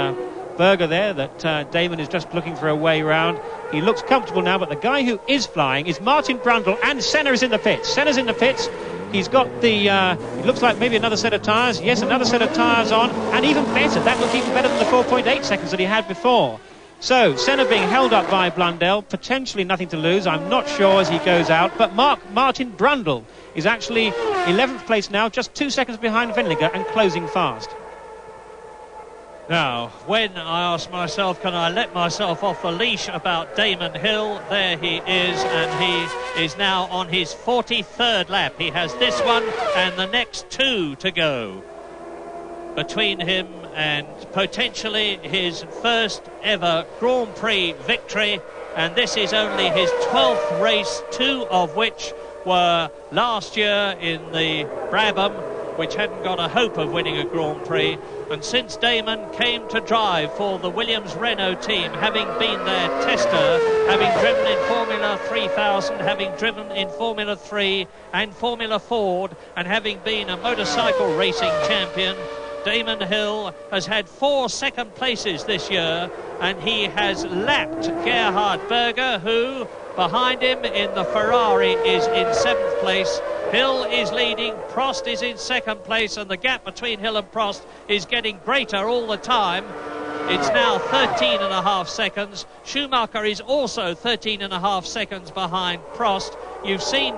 Berger there, that Damon is just looking for a way round. He looks comfortable now, but the guy who is flying is Martin Brundle, and Senna is in the pits. Senna's in the pits. He's got the, it looks like maybe another set of tyres. Yes, another set of tyres on, and even better. That looked even better than the 4.8 seconds that he had before. So, Senna being held up by Blundell, potentially nothing to lose. I'm not sure as he goes out, but Martin Brundle is actually 11th place now, just 2 seconds behind Wendlinger and closing fast. Now, when I ask myself, can I let myself off the leash about Damon Hill? There he is, and he is now on his 43rd lap. He has this one and the next 2 to go between him and potentially his first ever Grand Prix victory, and this is only his 12th race, 2 of which were last year in the Brabham, which hadn't got a hope of winning a Grand Prix. And since Damon came to drive for the Williams-Renault team, having been their tester, having driven in Formula 3000, having driven in Formula 3 and Formula Ford, and having been a motorcycle racing champion, Damon Hill has had 4 second places this year, and he has lapped Gerhard Berger, who behind him in the Ferrari is in 7th place. Hill is leading, Prost is in 2nd place, and the gap between Hill and Prost is getting greater all the time. It's now 13.5 seconds. Schumacher is also 13.5 seconds behind Prost. You've seen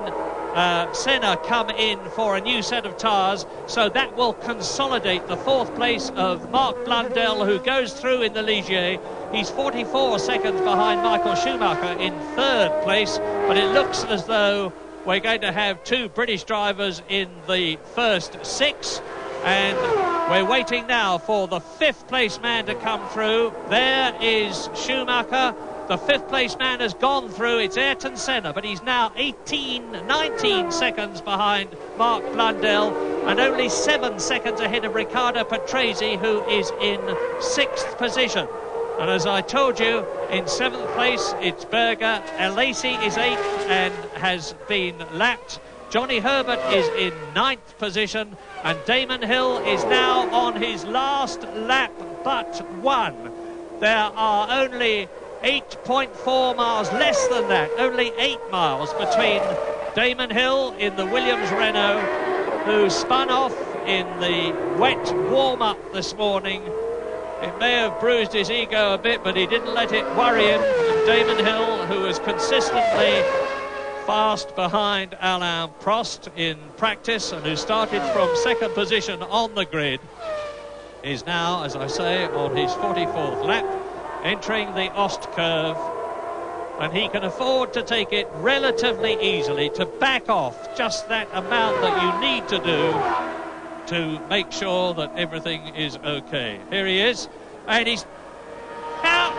Senna come in for a new set of tyres, so that will consolidate the 4th place of Mark Blundell, who goes through in the Ligier. He's 44 seconds behind Michael Schumacher in 3rd place, but it looks as though we're going to have 2 British drivers in the first 6, and we're waiting now for the 5th place man to come through. There is Schumacher. The 5th place man has gone through. It's Ayrton Senna, but he's now 19 seconds behind Mark Blundell, and only 7 seconds ahead of Riccardo Patrese, who is in 6th position. And as I told you, in 7th place it's Berger. Alesi is 8th and has been lapped. Johnny Herbert is in 9th position, and Damon Hill is now on his last lap but one. There are only 8.4 miles, less than that, only 8 miles between Damon Hill in the Williams-Renault, who spun off in the wet warm-up this morning. It may have bruised his ego a bit, but he didn't let it worry him. And Damon Hill, who was consistently fast behind Alain Prost in practice and who started from 2nd position on the grid, is now, as I say, on his 44th lap, entering the Ost curve, and he can afford to take it relatively easily, to back off just that amount that you need to do to make sure that everything is okay. Here he is, and he's now,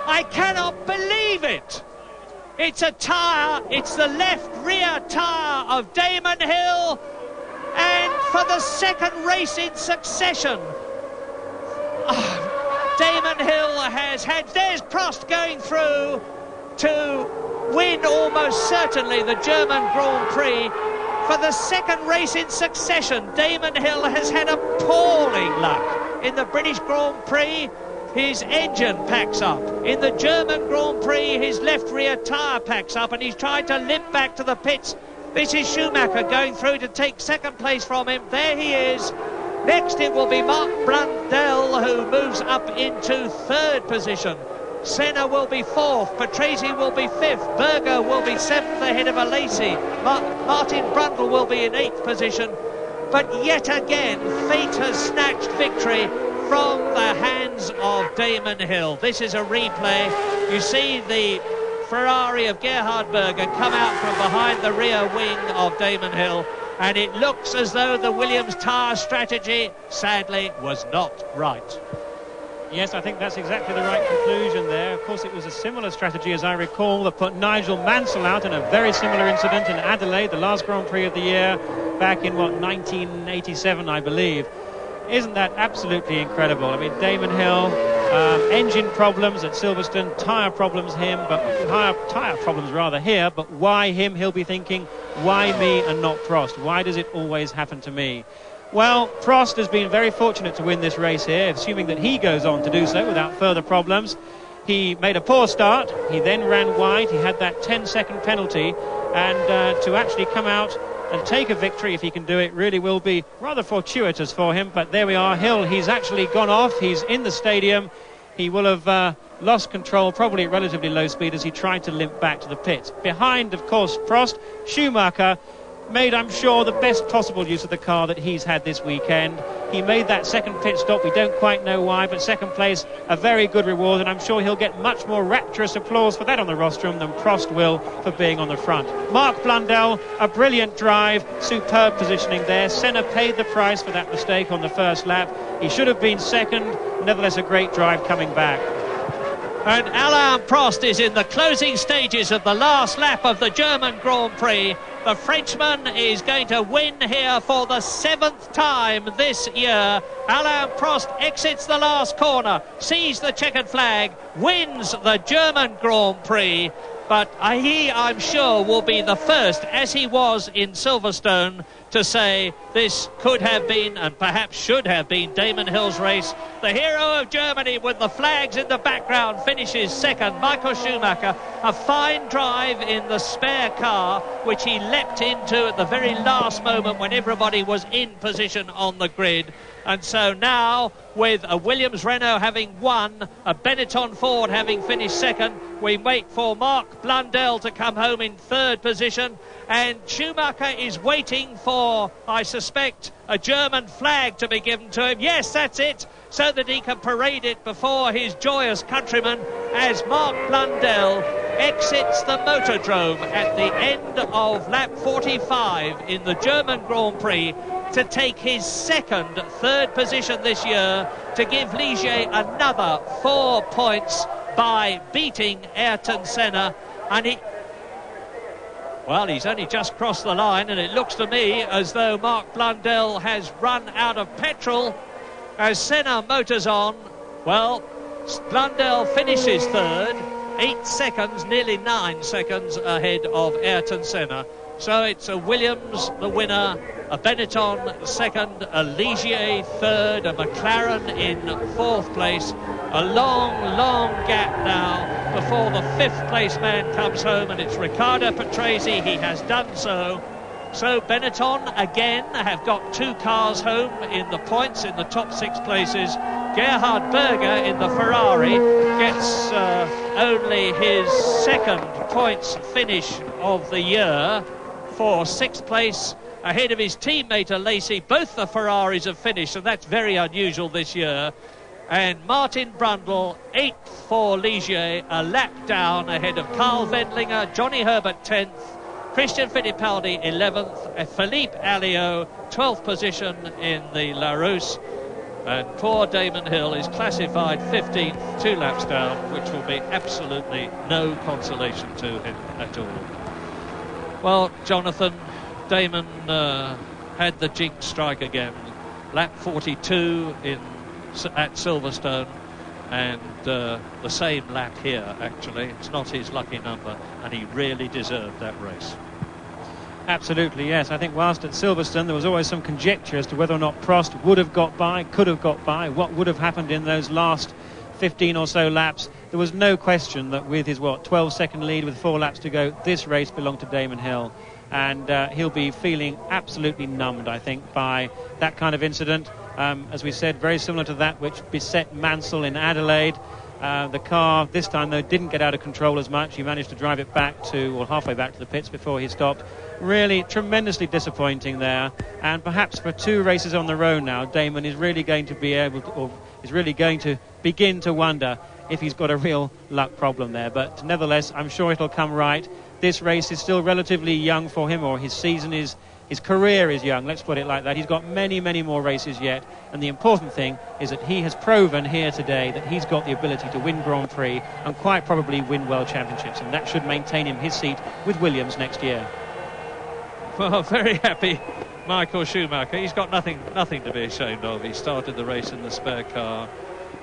I cannot believe it. It's a tyre, it's the left rear tyre of Damon Hill, and for the 2nd race in succession, Damon Hill has had, there's Prost going through to win almost certainly the German Grand Prix. For the 2nd race in succession, Damon Hill has had appalling luck. In the British Grand Prix, his engine packs up. In the German Grand Prix, his left rear tyre packs up, and he's tried to limp back to the pits. This is Schumacher going through to take 2nd place from him. There he is. Next it will be Mark Blundell, who moves up into 3rd position. Senna will be 4th, Patrese will be 5th, Berger will be 7th ahead of Alesi, Martin Brundle will be in 8th position. But yet again, fate has snatched victory from the hands of Damon Hill. This is a replay. You see the Ferrari of Gerhard Berger come out from behind the rear wing of Damon Hill, and it looks as though the Williams tyre strategy, sadly, was not right. Yes, I think that's exactly the right conclusion there. Of course, it was a similar strategy, as I recall, that put Nigel Mansell out in a very similar incident in Adelaide, the last Grand Prix of the year, back in, 1987, I believe. Isn't that absolutely incredible? I mean, Damon Hill, engine problems at Silverstone, tyre problems here, but why him? He'll be thinking, why me and not Prost? Why does it always happen to me? Well, Prost has been very fortunate to win this race here, assuming that he goes on to do so without further problems. He made a poor start, he then ran wide, he had that 10-second penalty, and to actually come out and take a victory, if he can do it, really will be rather fortuitous for him. But there we are, Hill, he's actually gone off, he's in the stadium. He will have lost control, probably at relatively low speed, as he tried to limp back to the pits. Behind, of course, Prost, Schumacher, made, I'm sure, the best possible use of the car that he's had this weekend. He made that second pit stop. We don't quite know why, but second place, a very good reward, and I'm sure he'll get much more rapturous applause for that on the rostrum than Prost will for being on the front. Mark Blundell, a brilliant drive, superb positioning there. Senna paid the price for that mistake on the first lap. He should have been second. Nevertheless, a great drive coming back. And Alain Prost is in the closing stages of the last lap of the German Grand Prix. The Frenchman is going to win here for the 7th time this year. Alain Prost exits the last corner, sees the checkered flag, wins the German Grand Prix. But he, I'm sure, will be the first, as he was in Silverstone, to say this could have been and perhaps should have been Damon Hill's race. The hero of Germany, with the flags in the background, finishes second. Michael Schumacher, a fine drive in the spare car, which he leapt into at the very last moment when everybody was in position on the grid. And so now, with a Williams Renault having won, a Benetton Ford having finished second, we wait for Mark Blundell to come home in third position. And Schumacher is waiting for, I suspect, a German flag to be given to him. Yes, that's it, so that he can parade it before his joyous countrymen as Mark Blundell exits the motordrome at the end of lap 45 in the German Grand Prix to take his third position this year, to give Ligier another 4 points by beating Ayrton Senna. And he's only just crossed the line, and it looks to me as though Mark Blundell has run out of petrol as Senna motors on. Well, Blundell finishes third, 8 seconds, nearly 9 seconds ahead of Ayrton Senna. So it's a Williams, the winner, a Benetton second, a Ligier third, a McLaren in fourth place. A long gap now before the fifth place man comes home, and it's Riccardo Patrese. He has done so. So Benetton again have got 2 cars home in the points in the top 6 places. Gerhard Berger in the Ferrari gets only his second points finish of the year for 6th place, ahead of his teammate Lacey. Both the Ferraris have finished, and that's very unusual this year. And Martin Brundle, 8th for Ligier, a lap down ahead of Carl Wendlinger, Johnny Herbert 10th, Christian Fittipaldi 11th, Philippe Alliot 12th position in the Larousse. And poor Damon Hill is classified 15th, 2 laps down, which will be absolutely no consolation to him at all. Well, Jonathan, Damon had the jinx strike again. Lap 42 at Silverstone, and the same lap here, actually. It's not his lucky number, and he really deserved that race. Absolutely, yes. I think whilst at Silverstone there was always some conjecture as to whether or not Prost would have got by, could have got by, what would have happened in those last 15 or so laps. There was no question that with his 12-second lead with 4 laps to go, this race belonged to Damon Hill, and he'll be feeling absolutely numbed, I think, by that kind of incident. As we said, very similar to that which beset Mansell in Adelaide. The car this time, though, didn't get out of control as much. He managed to drive it back halfway back to the pits before he stopped. Really tremendously disappointing there, and perhaps for 2 races on the road now, Damon is really going to be able to, or is really going to begin to wonder if he's got a real luck problem there. But nevertheless, I'm sure it'll come right. This race is still relatively young for him, or his career is young, let's put it like that. He's got many more races yet, and the important thing is that he has proven here today that he's got the ability to win Grand Prix and quite probably win World Championships, and that should maintain him his seat with Williams next year. Well, very happy Michael Schumacher. He's got nothing to be ashamed of. He started the race in the spare car.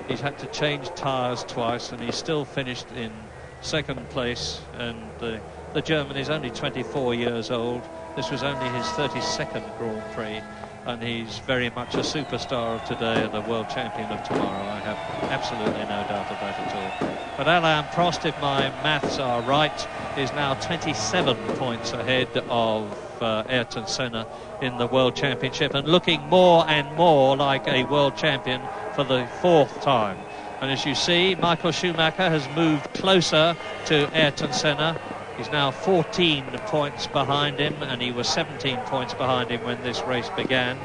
He's had to change tyres twice, and he's still finished in second place. And the German is only 24 years old. This was only his 32nd Grand Prix, and he's very much a superstar of today and a world champion of tomorrow. I have absolutely no doubt of that at all. But Alain Prost, if my maths are right, is now 27 points ahead of Ayrton Senna in the World Championship, and looking more and more like a world champion for the 4th time. And as you see, Michael Schumacher has moved closer to Ayrton Senna. He's now 14 points behind him, and he was 17 points behind him when this race began.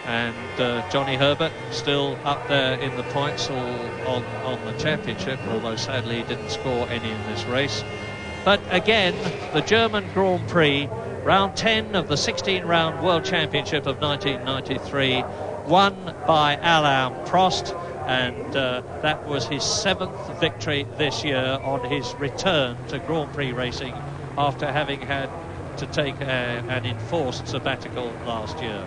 And Johnny Herbert still up there in the points on the championship, although sadly he didn't score any in this race. But again, the German Grand Prix, round 10 of the 16-round World Championship of 1993, won by Alain Prost, and that was his 7th victory this year on his return to Grand Prix racing after having had to take an enforced sabbatical last year.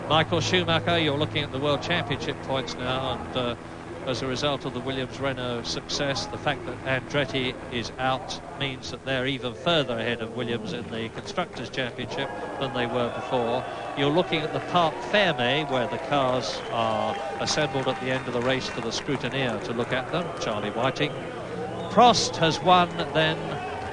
Michael Schumacher, you're looking at the World Championship points now, and as a result of the Williams-Renault success, the fact that Andretti is out means that they're even further ahead of Williams in the Constructors' Championship than they were before. You're looking at the Parc Fermé, where the cars are assembled at the end of the race for the scrutineer to look at them, Charlie Whiting. Prost has won then.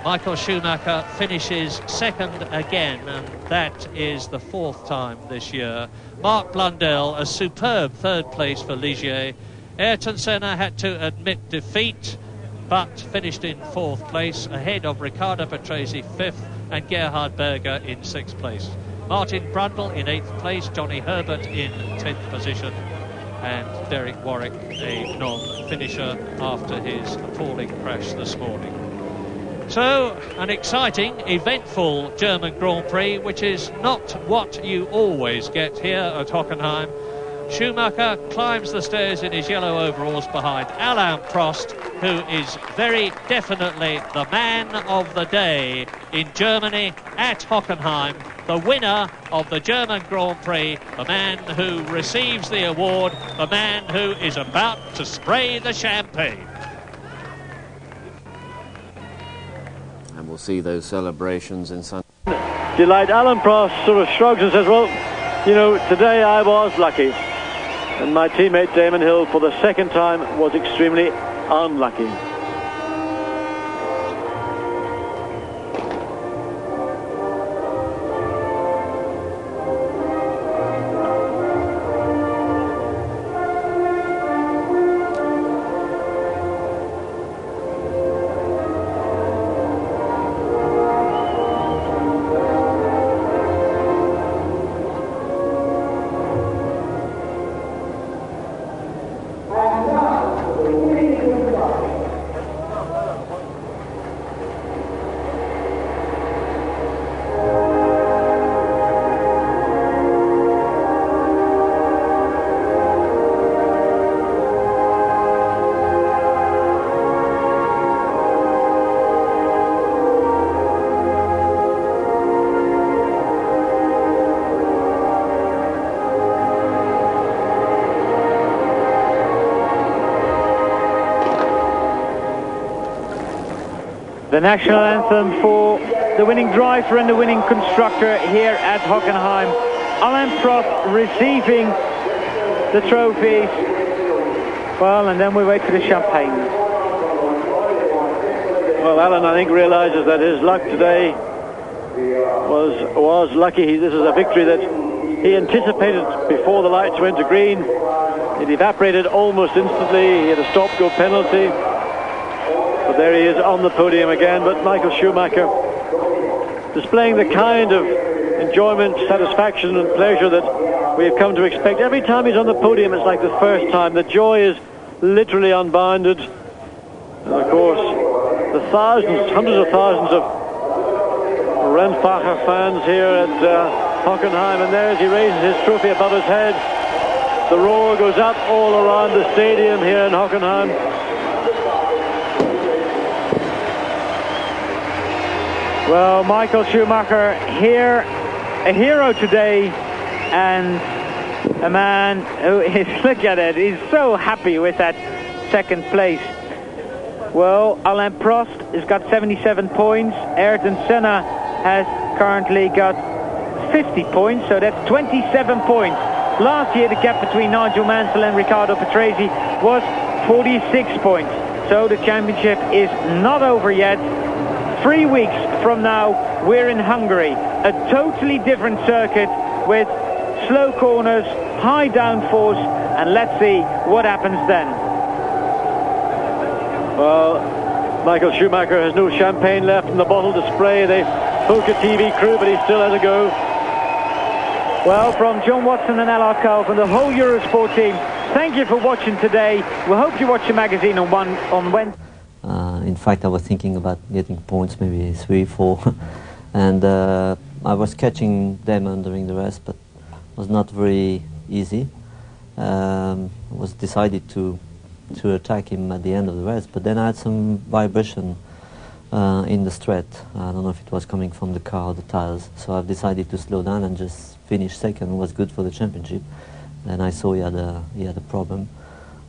Michael Schumacher finishes second again, and that is the 4th time this year. Mark Blundell, a superb 3rd place for Ligier. Ayrton Senna had to admit defeat, but finished in 4th place, ahead of Riccardo Patrese 5th and Gerhard Berger in 6th place. Martin Brundle in 8th place, Johnny Herbert in 10th position, and Derek Warwick a non-finisher after his appalling crash this morning. So, an exciting, eventful German Grand Prix, which is not what you always get here at Hockenheim. Schumacher climbs the stairs in his yellow overalls behind Alain Prost, who is very definitely the man of the day in Germany at Hockenheim, the winner of the German Grand Prix, the man who receives the award, the man who is about to spray the champagne. And we'll see those celebrations in Sun. Delight. Alain Prost sort of shrugs and says, well, you know, today I was lucky. And my teammate Damon Hill, for the 2nd time, was extremely unlucky. The national anthem for the winning driver and the winning constructor here at Hockenheim. Alain Prost receiving the trophies. Well, and then we wait for the champagne. Well, Alain, I think, realizes that his luck today was lucky. This is a victory that he anticipated before the lights went to green. It evaporated almost instantly. He had a stop-go penalty. But there he is on the podium again. But Michael Schumacher displaying the kind of enjoyment, satisfaction and pleasure that we have come to expect. Every time he's on the podium, it's like the first time. The joy is literally unbounded. And of course, the thousands, hundreds of thousands of Rennfahrer fans here at Hockenheim. And there as he raises his trophy above his head, the roar goes up all around the stadium here in Hockenheim. Well, Michael Schumacher here, a hero today, and a man who is, look at it, he's so happy with that 2nd place. Well, Alain Prost has got 77 points. Ayrton Senna has currently got 50 points, so that's 27 points. Last year, the gap between Nigel Mansell and Riccardo Patrese was 46 points. So the championship is not over yet. 3 weeks from now, we're in Hungary. A totally different circuit with slow corners, high downforce, and let's see what happens then. Well, Michael Schumacher has no champagne left in the bottle to spray the Polka TV crew, but he still has a go. Well, from John Watson and Al Arkell, from the whole Eurosport team, thank you for watching today. We hope you watch the magazine on Wednesday. In fact, I was thinking about getting points, maybe 3, 4, and I was catching Damon during the race, but it was not very easy. Was decided to attack him at the end of the race, but then I had some vibration in the straight. I don't know if it was coming from the car or the tires, so I've decided to slow down and just finish second. It was good for the championship. Then I saw he had a problem.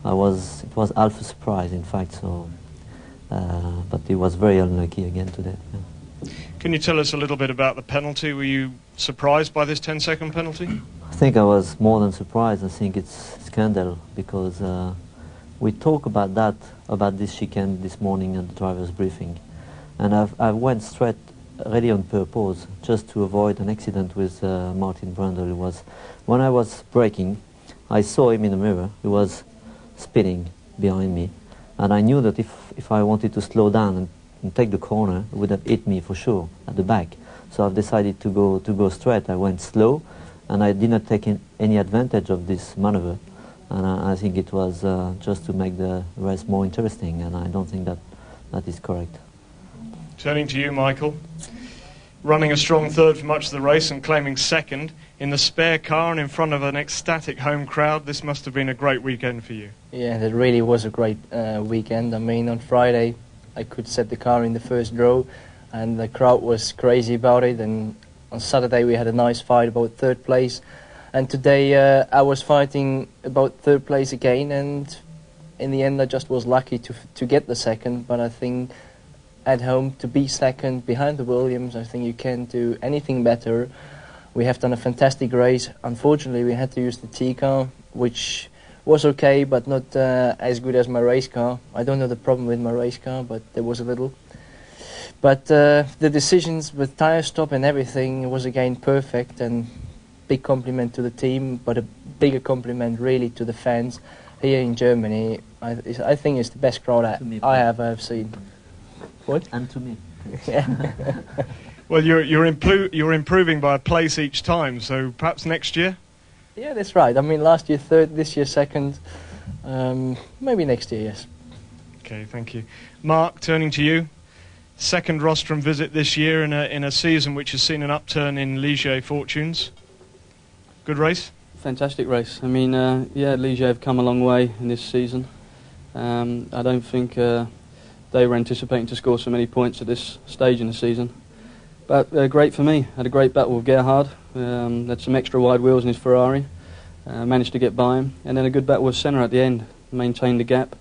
It was half a surprise, in fact. So, but he was very unlucky again today. Yeah. Can you tell us a little bit about the penalty? Were you surprised by this 10-second penalty? I think I was more than surprised. I think it's a scandal because we talked about this chicane this morning at the driver's briefing, and I went straight ready on purpose just to avoid an accident with Martin Brundle. It was when I was braking, I saw him in the mirror. He was spinning behind me, and I knew that if I wanted to slow down and take the corner, it would have hit me for sure at the back. So I've decided to go straight. I went slow, and I did not take any advantage of this maneuver. And I think it was just to make the race more interesting, and I don't think that is correct. Turning to you, Michael. Running a strong third for much of the race and claiming second in the spare car and in front of an ecstatic home crowd, this must have been a great weekend for you. Yeah, it really was a great weekend. I mean, on Friday I could set the car in the first row and the crowd was crazy about it, and on Saturday we had a nice fight about third place, and today I was fighting about third place again, and in the end I just was lucky to get the second. But I think at home to be second behind the Williams, I think you can't do anything better. We have done a fantastic race. Unfortunately we had to use the T car, which was okay but not as good as my race car. I don't know the problem with my race car, but there was a little. But the decisions with tyre stop and everything was again perfect, and big compliment to the team, but a bigger compliment really to the fans here in Germany. I think it's the best crowd I have ever seen. What? And to me. Yeah. Well, you're improving by a place each time, so perhaps next year? Yeah, that's right. I mean, last year third, this year second. Maybe next year, yes. Okay, thank you. Mark, turning to you. Second rostrum visit this year in a season which has seen an upturn in Ligier fortunes. Good race? Fantastic race. I mean, yeah, Ligier have come a long way in this season. I don't think they were anticipating to score so many points at this stage in the season. But great for me. Had a great battle with Gerhard. Had some extra wide wheels in his Ferrari. Managed to get by him. And then a good battle with Senna at the end. Maintained the gap.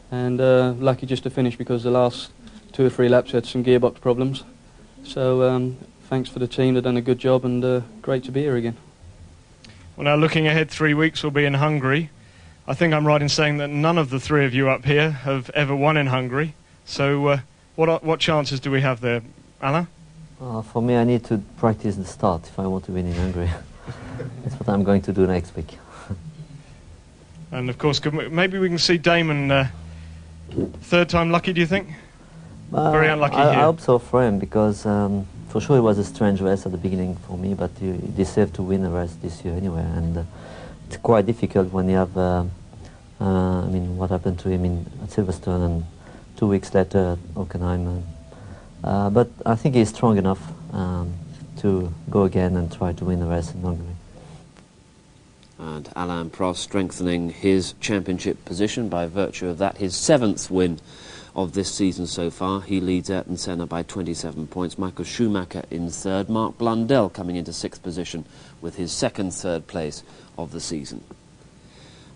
And lucky just to finish because the last 2 or 3 laps had some gearbox problems. So thanks for the team. They've done a good job, and great to be here again. Well, now looking ahead, 3 weeks we'll be in Hungary. I think I'm right in saying that none of the 3 of you up here have ever won in Hungary. So what chances do we have there, Alain? For me, I need to practice the start if I want to win in Hungary. That's what I'm going to do next week. And of course, maybe we can see Damon third time lucky, do you think? Very unlucky here. I hope so for him, because for sure it was a strange race at the beginning for me, but he deserved to win a race this year anyway. And it's quite difficult when you have, I mean, what happened to him at Silverstone and 2 weeks later at Hockenheim. But I think he's strong enough to go again and try to win the race in Hungary. And Alain Prost strengthening his championship position by virtue of that, his 7th win of this season so far. He leads Ayrton Senna by 27 points. Michael Schumacher in 3rd. Mark Blundell coming into 6th position with his 2nd third place of the season.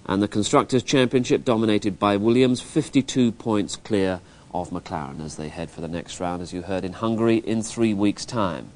And the Constructors' Championship dominated by Williams, 52 points clear of McLaren as they head for the next round, as you heard, in Hungary in 3 weeks' time.